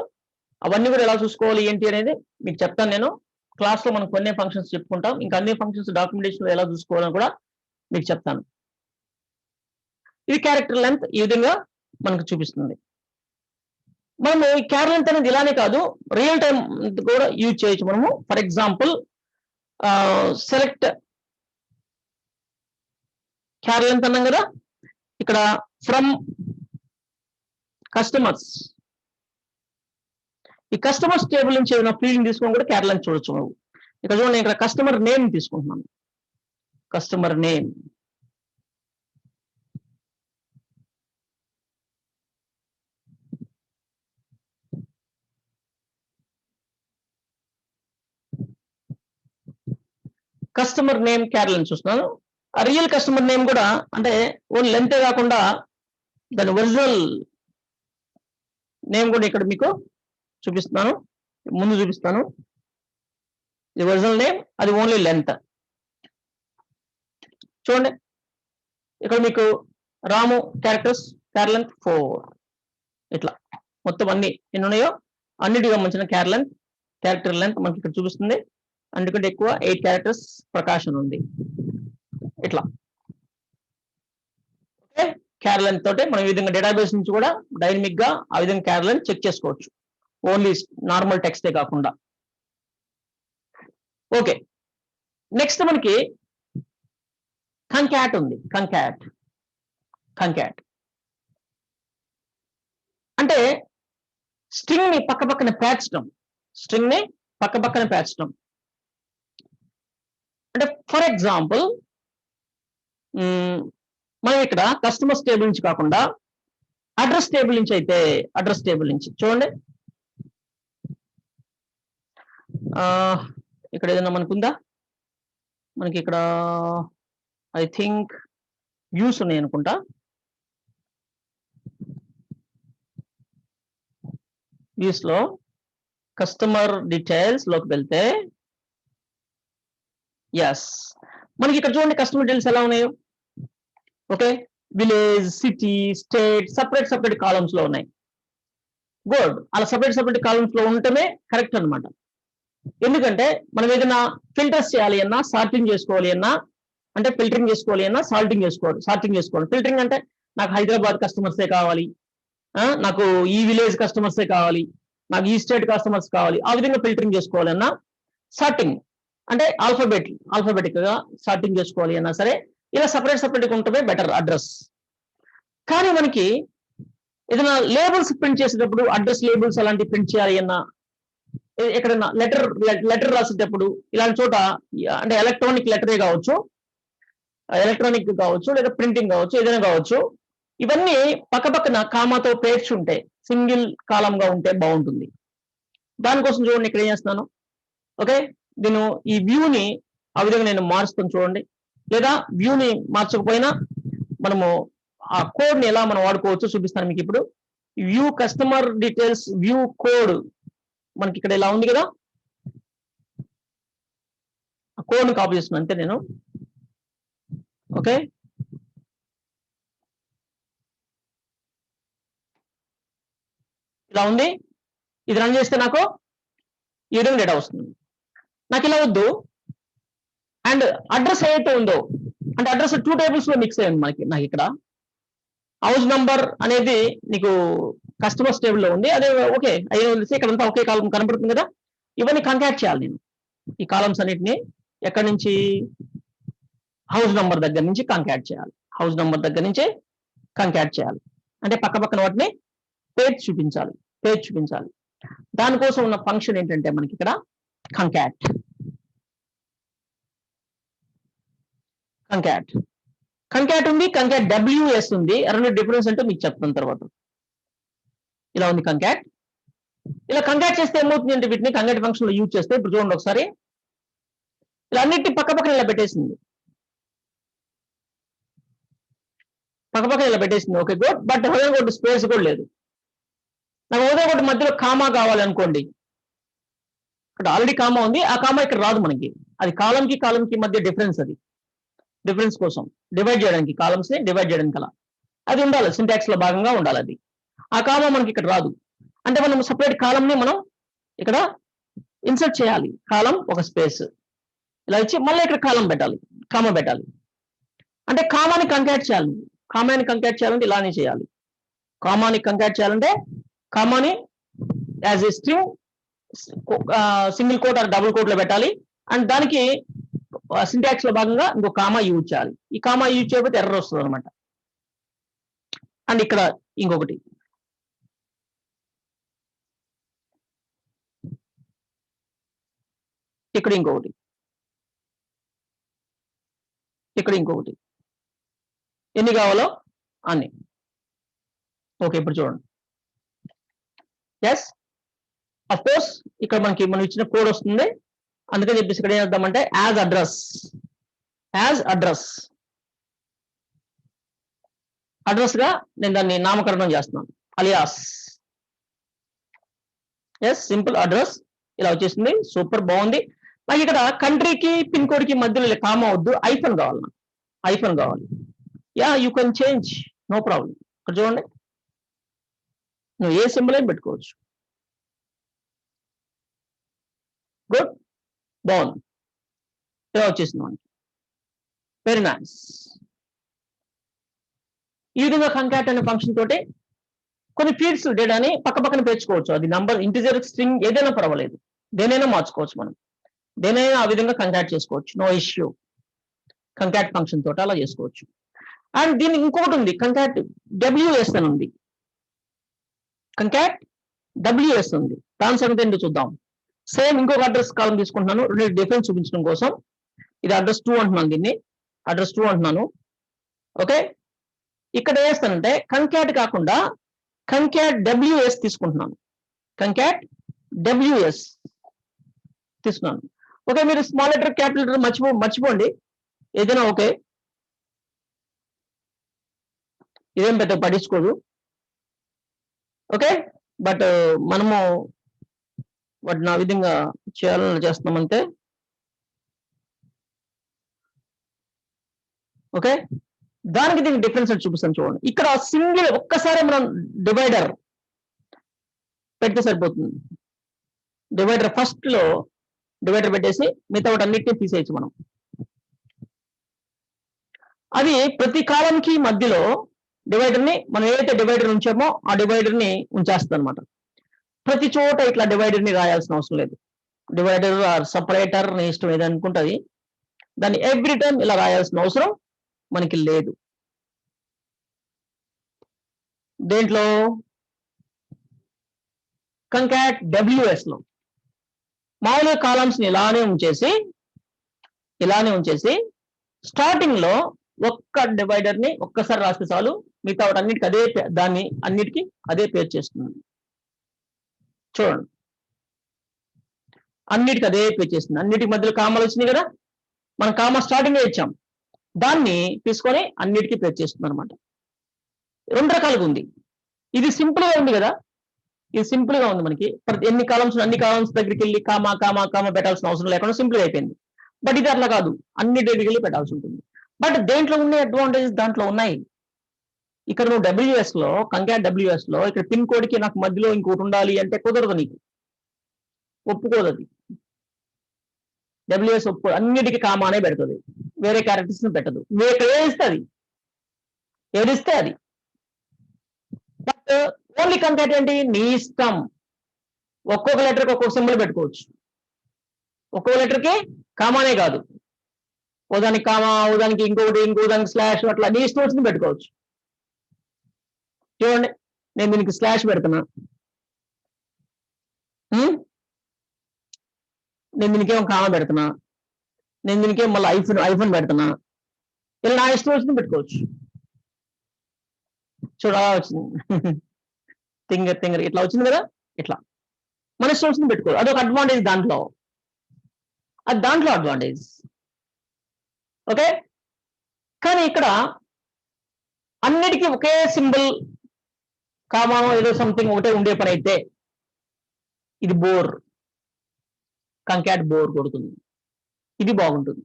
అవన్నీ కూడా ఎలా చూసుకోవాలి ఏంటి అనేది మీకు చెప్తాను నేను. క్లాస్ లో మనం కొన్ని ఫంక్షన్స్ చెప్పుకుంటాం, ఇంకా అన్ని ఫంక్షన్స్ డాక్యుమెంటేషన్ ఎలా చూసుకోవాలని కూడా మీకు చెప్తాను. ఇది క్యారెక్టర్ లెంత్ ఈ విధంగా మనకు చూపిస్తుంది. మనము ఈ క్యార్ లెంత్ అనేది ఇలానే కాదు, రియల్ టైం కూడా యూజ్ చేయొచ్చు మనము. ఫర్ ఎగ్జాంపుల్, సెలెక్ట్ క్యార్ లెంత్ అన్నాం కదా, ఇక్కడ ఫ్రమ్ కస్టమర్స్, ఈ కస్టమర్స్ టేబుల్ నుంచి ఏమైనా ఫీల్డ్ తీసుకొని కూడా క్యార్ లెంత్ చూడొచ్చు నువ్వు. ఇక్కడ చూడండి, ఇక్కడ కస్టమర్ నేమ్ తీసుకుంటున్నాను. Customer name, customer name char length చూస్తున్నాను. ఆ రియల్ కస్టమర్ నేమ్ కూడా, అంటే ఓన్లీ లెంతే కాకుండా దాని ఒరిజినల్ నేమ్ కూడా ఇక్కడ మీకు చూపిస్తున్నాను, ముందు చూపిస్తాను. ఇది ఒరిజినల్ నేమ్, అది ఓన్లీ లెంత్. చూడండి, ఇక్కడ మీకు రాము క్యారెక్టర్స్, క్యార్ లెంత్ 4, ఇట్లా మొత్తం అన్ని ఎన్ని ఉన్నాయో అన్నిటికి సంబంధించిన క్యారెక్టర్ లెంత్ మనకి ఇక్కడ చూపిస్తుంది. అందుకంటే ఎక్కువ 8 క్యారెక్టర్స్ ప్రకాశం ఉంది. ఇట్లా ఓకే, క్యార్ లెంత్ తోటే మనం ఈ విధంగా డేటాబేస్ నుంచి కూడా డైనమిక్ గా ఆ విధంగా క్యార్ లెంత్ చెక్ చేసుకోవచ్చు, ఓన్లీ నార్మల్ టెక్స్టే కాకుండా. ఓకే, నెక్స్ట్ మనకి కంకాట్ ఉంది. కంకాట్ అంటే స్ట్రింగ్ ని పక్కపక్కన పేర్చడం. అంటే ఫర్ ఎగ్జాంపుల్, మనం ఇక్కడ కస్టమర్స్ టేబుల్ నుంచి కాకుండా అడ్రస్ టేబుల్ నుంచి అయితే, అడ్రస్ టేబుల్ నుంచి చూడండి, ఇక్కడ ఏదైనా మనకుందా? మనకి ఇక్కడ ఐ థింక్ వ్యూస్ ఉన్నాయి అనుకుంటా. వ్యూస్ లో కస్టమర్ డీటెయిల్స్ లోకి వెళ్తే, ఎస్, మనకి ఇక్కడ చూడండి కస్టమర్ డీటెయిల్స్ ఎలా ఉన్నాయో. Okay, village, city, state separate columns లో ఉన్నాయి. గుడ్, అలా సపరేట్ కాలమ్స్ లో ఉండటమే కరెక్ట్ అనమాట. ఎందుకంటే మనం ఏదైనా ఫిల్టర్స్ చేయాలి అన్నా, సార్టింగ్ చేసుకోవాలి అన్నా, అంటే ఫిల్టరింగ్ చేసుకోవాలి అన్నా సార్టింగ్ చేసుకోవాలి. ఫిల్టరింగ్ అంటే నాకు హైదరాబాద్ కస్టమర్సే కావాలి, నాకు ఈ విలేజ్ కస్టమర్సే కావాలి, నాకు ఈ స్టేట్ కస్టమర్స్ కావాలి, ఆ విధంగా ఫిల్టరింగ్ చేసుకోవాలి అన్నా, సార్టింగ్ అంటే ఆల్ఫాబెటిక్ గా సార్టింగ్ చేసుకోవాలి అన్నా సరే, ఇలా సపరేట్ ఉంటమే బెటర్ అడ్రస్. కానీ మనకి ఏదైనా లేబుల్స్ ప్రింట్ చేసేటప్పుడు, అడ్రస్ లేబుల్స్ అలాంటివి ప్రింట్ చేయాలి అన్నా, ఎక్కడైనా లెటర్ రాసేటప్పుడు ఇలాంటి చోట, అంటే ఎలక్ట్రానిక్ లెటరే కావచ్చు, ఎలక్ట్రానిక్ కావచ్చు, లేదా ప్రింటింగ్ కావచ్చు, ఏదైనా కావచ్చు, ఇవన్నీ పక్కపక్కన కామాతో పేర్చి ఉంటే, సింగిల్ కాలం గా ఉంటే బాగుంటుంది. దానికోసం చూడండి ఇక్కడ ఏం చేస్తున్నాను. ఓకే, నేను ఈ వ్యూని ఆ విధంగా నేను మారుస్తాను చూడండి. లేదా వ్యూని మార్చకపోయినా మనము ఆ కోడ్ ని ఎలా మనం వాడుకోవచ్చు చూపిస్తాను మీకు ఇప్పుడు. View customer details view code మనకి ఇక్కడ ఇలా ఉంది కదా, ఆ కోడ్ ని కాపీ చేస్తున్నాను అంతే నేను. ఓకే, ఇలా ఉంది. ఇది రన్ చేస్తే నాకు ఈ విధంగా డేటా వస్తుంది. నాకు ఇలా వద్దు. అండ్ అడ్రస్ ఏదైతే ఉందో అంటే అడ్రస్ 2 tables లో మిక్స్ అయ్యింది నాకు ఇక్కడ హౌస్ నంబర్ అనేది నీకు కస్టమర్స్ టేబుల్ లో ఉంది. అదే ఓకే అయ్యే తెలిసి ఇక్కడంతా ఒకే కాలం కనపడుతుంది కదా. ఇవన్నీ కంకాట్ చేయాలి నేను. ఈ కాలమ్స్ అన్నిటిని ఎక్కడి నుంచి హౌస్ నంబర్ దగ్గర నుంచి కంకాట్ చేయాలి. హౌస్ నంబర్ దగ్గర నుంచి కంకాట్ చేయాలి అంటే పక్క పక్కన వాటిని పేజ్ చూపించాలి. దానికోసం ఉన్న ఫంక్షన్ ఏంటంటే మనకి ఇక్కడ కంకాట్ ఉంది, కంకాట్ WS ఉంది. రెండు డిఫరెన్స్ అంటే మీకు చెప్తాను తర్వాత. ఇలా ఉంది కంకాట్. ఇలా కంకాట్ చేస్తే ఏమవుతుంది అంటే వీటిని కంకాట్ ఫంక్షన్ లో యూజ్ చేస్తే ఇప్పుడు చూడండి ఒకసారి ఇలా అన్నిటి పక్క పక్కన ఇలా పెట్టేసింది. Okay good. బట్ హోదర్ ఒకటి స్పేస్ కూడా లేదు. నాకు హోదర్ ఒకటి మధ్యలో కామా కావాలనుకోండి. ఇక్కడ ఆల్రెడీ కామా ఉంది, ఆ కామా ఇక్కడ రాదు మనకి. అది కాలంకి మధ్య డిఫరెన్స్ కోసం డివైడ్ చేయడానికి, కాలమ్స్ ని డివైడ్ చేయడానికి అలా అది ఉండాలి, సింటాక్స్ లో భాగంగా ఉండాలి అది. ఆ కామా మనకి ఇక్కడ రాదు. అంటే మనం సపరేట్ కాలం ని మనం ఇక్కడ ఇన్సర్ట్ చేయాలి. కాలం ఒక స్పేస్ ఇలా ఇచ్చి మళ్ళీ ఇక్కడ కామా పెట్టాలి. అంటే కామాని కంకాట్ చేయాలంటే ఇలానే చేయాలి. కామాని కంకాట్ చేయాలంటే కామాని as a string single quote or double quote లో పెట్టాలి. అండ్ దానికి సింటాక్స్ లో భాగంగా ఇంకో కామా యూజ్ చేయాలి. ఈ కామా యూజ్ చేయకపోతే ఎర్రర్ వస్తుంది అనమాట. అండ్ ఇక్కడ ఇంకొకటి ఇక్కడ ఇంకొకటి ఎన్ని కావాలో అన్ని. ఓకే ఇప్పుడు చూడండి. ఎస్ అఫ్ కోర్స్ ఇక్కడ మనం ఇచ్చిన కోడ్ వస్తుంది. అందుకని చెప్పేసి ఇక్కడ ఏం చేద్దామంటే యాజ్ అడ్రస్ గా నేను దాన్ని నామకరణం చేస్తున్నాను. అలియాస్. ఎస్ సింపుల్ అడ్రస్ ఇలా వచ్చేసింది. సూపర్ బాగుంది. నాకు ఇక్కడ కంట్రీకి పిన్ కోడ్ కి మధ్యలో కామా వద్దు, ఐఫన్ కావాలి. Yeah you can change, no problem. ఇక్కడ చూడండి నువ్వు ఏ సింబల్ అయినా పెట్టుకోవచ్చు. గుడ్, బాగుంది. ఇలా వచ్చేసింది మనకి. Very nice. ఈ విధంగా కంకాట్ అనే ఫంక్షన్ తోటి కొన్ని ఫీల్డ్స్ డేటాని పక్కన పేర్చుకోవచ్చు. అది నంబర్, ఇంటిజర్, స్ట్రింగ్ ఏదైనా పర్వాలేదు, దేనైనా మార్చుకోవచ్చు. మనం దేనైనా ఆ విధంగా కంకాట్ చేసుకోవచ్చు. No issue. కంకాట్ ఫంక్షన్ తోటి అలా చేసుకోవచ్చు. అండ్ దీనికి ఇంకొకటి ఉంది, కంకాట్ WS అని ఉంది. దాని సంగతి ఏంటో చూద్దాం. సేమ్ ఇంకొక అడ్రస్ కాలం తీసుకుంటున్నాను, రెండు డిఫరెన్స్ చూపించడం కోసం. ఇది అడ్రస్ 2 అంటున్నాను, దీన్ని అడ్రస్ 2 అంటున్నాను. ఓకే, ఇక్కడ వేస్తానంటే కంకాట్ కాకుండా కంకాట్ WS తీసుకుంటున్నాను. ఓకే, మీరు స్మాల్ లెటర్ క్యాపిటల్ లెటర్ మర్చిపోండి, ఏదైనా ఓకే, ఇదేం పెద్ద పట్టించుకోదు. ఓకే, బట్ మనము వాటిని ఆ విధంగా చేయాలని చేస్తున్నామంతే. ఓకే, దానికి దీనికి డిఫరెన్స్ చూపిస్తాను చూడండి. ఇక్కడ సింగిల్ ఒక్కసారి మనం డివైడర్ పెడితే సరిపోతుంది. డివైడర్ ఫస్ట్ లో డివైడర్ పెట్టేసి మిగతా వాటి అన్నిటిని తీసేయచ్చు మనం. అది ప్రతి కాలంకి మధ్యలో డివైడర్ ని మనం ఏదైతే డివైడర్ ఉంచామో ఆ డివైడర్ ని ఉంచేస్తుంది అనమాట. ప్రతి చోట ఇట్లా డివైడర్ ని రాయాల్సిన అవసరం లేదు. డివైడర్ ఆర్ సపరేటర్ ని ఇష్టం ఏదనుకుంటుంది, దాన్ని ఎవ్రీ టైం ఇలా రాయాల్సిన అవసరం మనకి లేదు. దేంట్లో కంకాట్ WS లో మామూలుగా కాలమ్స్ ని ఇలానే ఉంచేసి స్టార్టింగ్ లో ఒక్క డివైడర్ ని ఒక్కసారి రాస్తే చాలు, మిగతా వాటి అన్నిటికీ అదే పేరు చేస్తుంది. చూడండి, అన్నిటికి అదే పేరు చేస్తుంది. అన్నిటికి మధ్యలో కామాలు వచ్చినాయి కదా, మనం కామా స్టార్టింగ్ లో ఇచ్చాం, దాన్ని తీసుకొని అన్నిటికీ పేరు చేస్తుంది అనమాట. రెండు రకాలుగా ఉంది. ఇది సింపుల్ గా ఉంది కదా, ఇది సింపుల్ గా ఉంది. మనకి ఎన్ని కాలమ్స్ అన్ని కాలమ్స్ దగ్గరికి వెళ్ళి కామా పెట్టాల్సిన అవసరం లేకుండా సింపుల్ అయిపోయింది. బట్ ఇది అట్లా కాదు, అన్ని దగ్గరికి వెళ్ళి పెట్టాల్సి ఉంటుంది. బట్ దేంట్లో ఉండే అడ్వాంటేజెస్ దాంట్లో ఉన్నాయి. ఇక్కడ నువ్వు కంకాట్ WS లో ఇక్కడ పిన్ కోడ్ కి నాకు మధ్యలో ఇంకోటి ఉండాలి అంటే కుదరదు నీకు. ఒప్పుకోదు అది. డబ్ల్యూఎస్ ఒప్పుకోదు, అన్నిటికీ కామానే పెడుతుంది, వేరే క్యారెక్టర్స్ పెట్టదు. మీరు ఇక్కడ ఏదిస్తుంది, ఏదిస్తే అది. బట్ ఓన్లీ కంకాట్ ఏంటి, నీ ఇష్టం. ఒక్కొక్క లెటర్కి ఒక్కొక్క సింబల్ పెట్టుకోవచ్చు. ఒక్కొక్క లెటర్కి కామానే కాదు, ఓదానికి కామా, ఓదానికి ఇంకొకటి, ఇంకో దానికి స్లాష్, అట్లా నీ ఇష్టం వచ్చింది పెట్టుకోవచ్చు. చూడండి, నేను దీనికి స్లాష్ పెడుతున్నా, నేను దీనికేమో కామా పెడుతున్నా, నేను దీనికేమో మళ్ళీ ఐఫోన్ పెడుతున్నా. ఇలా నా ఇష్టం వచ్చింది పెట్టుకోవచ్చు. చూడ వచ్చింది తింగర్ ఇట్లా వచ్చింది కదా, ఇట్లా మన ఇష్టం వచ్చింది పెట్టుకోవచ్చు. అదొక అడ్వాంటేజ్ దాంట్లో, అది దాంట్లో అడ్వాంటేజ్. ఓకే, కానీ ఇక్కడ అన్నిటికీ ఒకే సింబల్ కామానో ఏదో సంథింగ్ ఒకటే ఉండే పని అయితే ఇది బోర్, కంకాట్ బోర్ కొడుతుంది. ఇది బాగుంటుంది.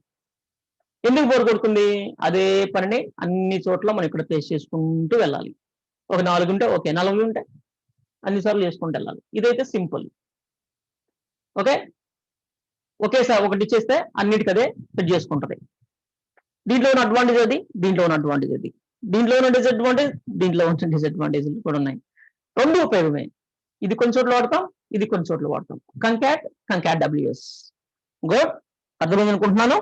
ఎందుకు బోర్ కొడుతుంది, అదే పనిని అన్ని చోట్ల మనం ఇక్కడ ప్లేస్ చేసుకుంటూ వెళ్ళాలి. ఒక 4 ఉంటే ఓకే, 4 ఉంటే అన్నిసార్లు చేసుకుంటూ వెళ్ళాలి. ఇదైతే సింపుల్. ఓకే, ఒకేసారి ఒకటి ఇచ్చేస్తే అన్నిటికీ అదే ఫిట్ చేసుకుంటుంది. దీంట్లో ఉన్న అడ్వాంటేజ్ అది, దీంట్లో ఉన్న అడ్వాంటేజ్ అది, దీంట్లో ఉన్న డిసడ్వాంటేజ్, దీంట్లో ఉన్న డిసడ్వాంటేజ్ కూడా ఉన్నాయి. రెండు ఉపయోగమే. ఇది కొన్ని చోట్ల వాడతాం, ఇది కొన్ని చోట్ల వాడతాం. కంకాట్ డబ్ల్యూఎస్. గుడ్, అర్థమైంది అనుకుంటున్నాను.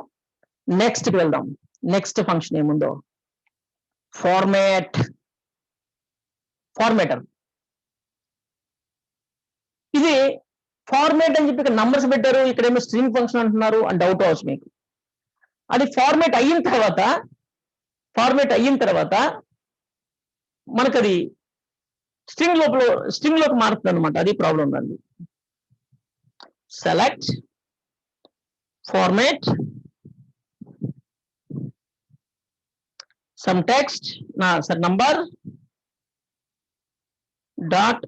నెక్స్ట్కి వెళ్దాం. నెక్స్ట్ ఫంక్షన్ ఏముందో, ఫార్మేటర్. ఇది ఫార్మేట్ అని చెప్పి ఇక్కడ నంబర్స్ పెట్టారు, ఇక్కడేమో స్ట్రింగ్ ఫంక్షన్ అంటున్నారు అని డౌట్ అవచ్చు మీకు. అది ఫార్మేట్ అయిన తర్వాత మనకు అది స్ట్రింగ్ లోకి మారుతుంది అనమాట. అది ప్రాబ్లం అండి. Select format some text number dot,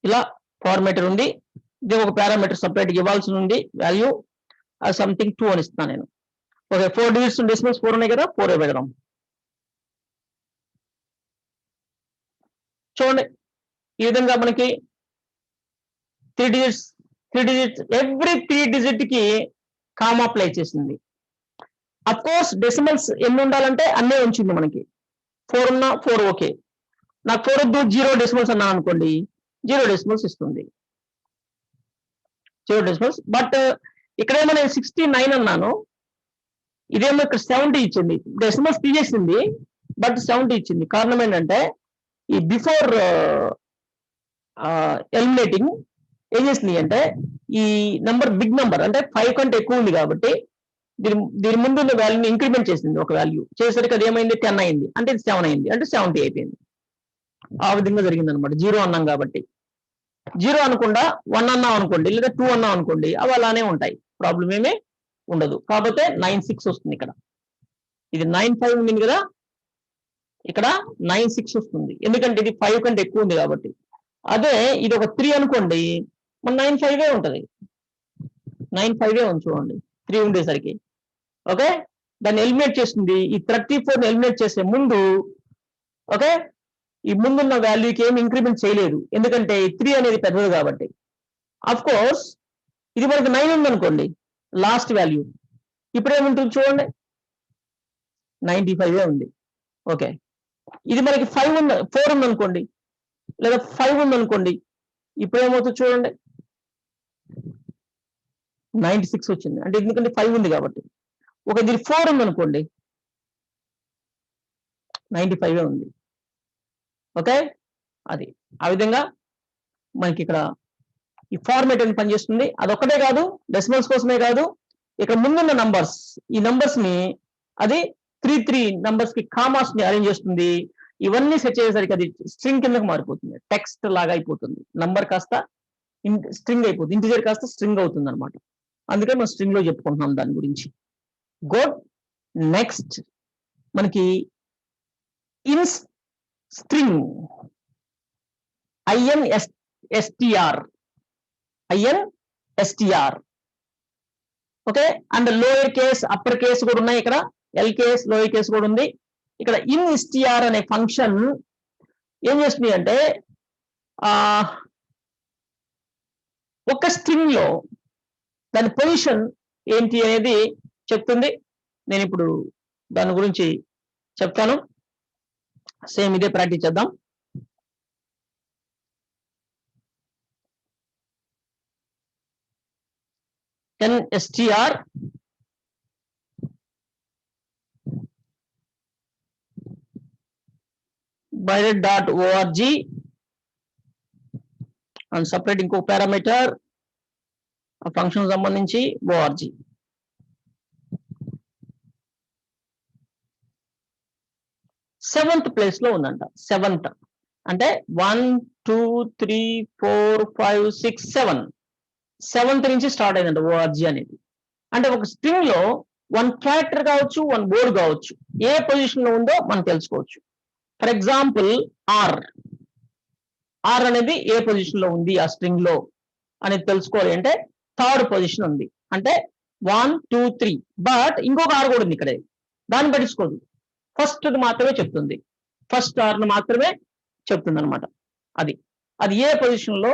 ఇలా ఫార్మేటర్ ఉంది. ఇది ఒక పారామీటర్ సపరేట్ ఇవ్వాల్సి ఉంది, వాల్యూ అది సంథింగ్ 2 అని ఇస్తాను నేను. ఓకే, 4 డిజిట్స్ డెసిమల్స్ 4 ఉన్నాయి కదా, 4 పెడదాం. చూడండి, ఈ విధంగా మనకి 3 డిజిట్స్ ఎవ్రీ 3 డిజిట్ కి కామా ప్లే చేసింది. అఫ్ కోర్స్ డెసిమల్స్ ఎన్ని ఉండాలంటే అన్నీ ఉంచింది మనకి. 4 ఉన్నా 4 ఓకే. నాకు 4 వద్దు, 0 డెసిమల్స్ అన్నాను అనుకోండి, 0 డెసిమల్స్ ఇస్తుంది. 0 డెసిమల్స్. బట్ ఇక్కడేమో నేను 69 అన్నాను, ఇదేమో ఇక్కడ 70 ఇచ్చింది. డెసిమల్స్ తీసేసింది బట్ 70 ఇచ్చింది. కారణం ఏంటంటే ఈ బిఫోర్ ఎలిమినేటింగ్ ఏం చేసింది అంటే ఈ నంబర్ బిగ్ నంబర్ అంటే 5 కంటే ఎక్కువ ఉంది కాబట్టి దీని ముందు ఉన్న వాల్యూని ఇంక్రిమెంట్ చేసింది. ఒక వాల్యూ చేసేసరికి అది ఏమైంది, 10 అయింది, అంటే ఇది 7 అయింది, అంటే 70 అయిపోయింది. ఆ విధంగా జరిగింది అనమాట. 0 అన్నాం కాబట్టి. 0 అనకుండా 1 అన్నాం అనుకోండి, లేదా 2 అన్నాం అనుకోండి, అవి అలానే ఉంటాయి, ప్రాబ్లం ఏమీ ఉండదు. కాకపోతే 96 వస్తుంది ఇక్కడ. ఇది 95 ఉంది కదా, ఇక్కడ 96 వస్తుంది, ఎందుకంటే ఇది 5 కంటే ఎక్కువ ఉంది కాబట్టి. అదే ఇది ఒక 3 అనుకోండి, మన 95 ఉంటుంది. 95 ఉంది చూడండి, 3 ఉండేసరికి. ఓకే, దాన్ని ఎలిమినేట్ చేస్తుంది. ఈ 34ని ఎలిమినేట్ చేసే ముందు ఓకే, ఈ ముందున్న వాల్యూకి ఏమి ఇంక్రిమెంట్ చేయలేదు, ఎందుకంటే 3 అనేది పెద్దది కాబట్టి. అఫ్ కోర్స్ ఇది మనకి 9 ఉంది అనుకోండి, లాస్ట్ వాల్యూ. ఇప్పుడు ఏముంటుంది చూడండి, 95 ఉంది. ఓకే, ఇది మనకి 4 ఉంది అనుకోండి, లేదా 5 ఉంది అనుకోండి, ఇప్పుడు ఏమవుతుంది చూడండి, 96 వచ్చింది, అంటే ఎందుకంటే 5 ఉంది కాబట్టి. ఒక దీని 4 ఉంది అనుకోండి, 95 ఉంది. ఓకే, అది ఆ విధంగా మనకి ఇక్కడ ఈ ఫార్మేట్ అని పనిచేస్తుంది. అదొక్కటే కాదు, డెసిమల్స్ కోసమే కాదు, ఇక్కడ ముందున్న నంబర్స్, ఈ నంబర్స్ ని అది 3 నంబర్స్ కి కామాస్ ని అరేంజ్ చేస్తుంది. ఇవన్నీ సెట్ చేసేసరికి అది స్ట్రింగ్ కిందకి మారిపోతుంది, టెక్స్ట్ లాగా అయిపోతుంది. నంబర్ కాస్త స్ట్రింగ్ అయిపోతుంది, ఇంటిజర్ కాస్త స్ట్రింగ్ అవుతుంది అనమాట. అందుకే మనం స్ట్రింగ్ లో చెప్పుకుంటున్నాం దాని గురించి. గుడ్, నెక్స్ట్ మనకి in string INSTR. Okay, and lower case upper case కూడా ఉన్నాయి ఇక్కడ, ఎల్ కేస్ లోయర్ కేస్ కూడా ఉంది. ఇక్కడ ఇన్ STR అనే ఫంక్షన్ ఏం చేస్తుంది అంటే ఒక స్ట్రింగ్ లో దాని పొజిషన్ ఏంటి అనేది చెప్తుంది. నేను ఇప్పుడు దాని గురించి చెప్తాను. సేమ్ ఇదే ప్రాక్టీస్ చేద్దాం. str byred.org and separate ఇంకో పారామీటర్ ఆ ఫంక్షన్ సంబంధించి org. సెవెంత్ ప్లేస్ లో ఉందంట. సెవెంత్ అంటే 1 2 3 4 5 6 7 సెవెంత్ నుంచి స్టార్ట్ అయిందంట org అనేది. అంటే ఒక స్ట్రింగ్ లో 1 క్యారెక్టర్ కావచ్చు, 1 వర్డ్ కావచ్చు, ఏ పొజిషన్ లో ఉందో మనం తెలుసుకోవచ్చు. ఫర్ ఎగ్జాంపుల్ ఆర్ అనేది ఏ పొజిషన్ లో ఉంది ఆ స్ట్రింగ్ లో అనేది తెలుసుకోవాలి అంటే థర్డ్ పొజిషన్ ఉంది అంటే 1 2 3. బట్ ఇంకొక ఆర్ కూడా ఉంది ఇక్కడ, దాన్ని పట్టించుకోదు. ఫస్ట్ మాత్రమే చెప్తుంది, ఫస్ట్ ఆర్ మాత్రమే చెప్తుంది అనమాట. అది ఏ పొజిషన్ లో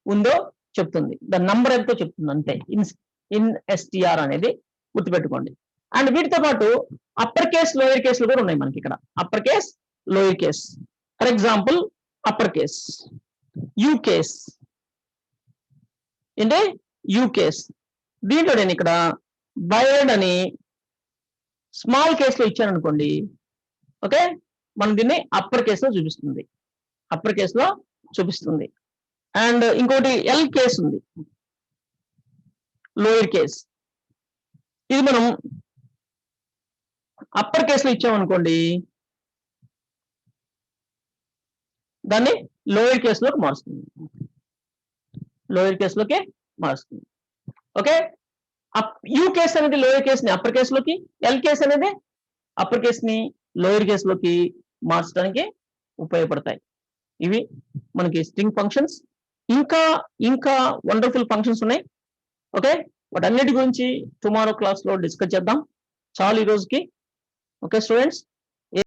ఉందో చెప్తుంది, దాని నంబర్ ఎంతో చెప్తుంది అంతే. ఇన్ str అనేది గుర్తుపెట్టుకోండి. అండ్ వీటితో పాటు అప్పర్ కేస్ లోయర్ కేసులు కూడా ఉన్నాయి మనకి ఇక్కడ. Upper case lower case. For example upper case you case అంటే యూ కేస్. దీంట్లో నేను ఇక్కడ బైర్డ్ అని స్మాల్ కేస్ లో ఇచ్చాను అనుకోండి, ఓకే, మనం దీన్ని అప్పర్ కేస్ లో చూపిస్తుంది, అప్పర్ కేస్ లో చూపిస్తుంది. అండ్ ఇంకోటి ఎల్ కేస్ ఉంది, లోయర్ కేస్. ఇది మనం అప్పర్ కేస్ లో ఇచ్చామనుకోండి, దాన్ని లోయర్ కేస్ లోకి మారుస్తుంది, లోయర్ కేస్ లోకి మారుస్తుంది. ఓకే, యూ కేస్ అనేది లోయర్ కేస్ ని అప్పర్ కేస్ లోకి, ఎల్ కేస్ అనేది అప్పర్ కేస్ ని లోయర్ కేస్ లోకి మార్చడానికి ఉపయోగపడతాయి. ఇవి మనకి స్ట్రింగ్ ఫంక్షన్స్. ఇంకా వండర్ఫుల్ ఫంక్షన్స్ ఉన్నాయి. ఓకే, వాటన్నిటి గురించి టుమారో క్లాస్ లో డిస్కస్ చేద్దాం. చాలు ఈ రోజుకి. Okay students.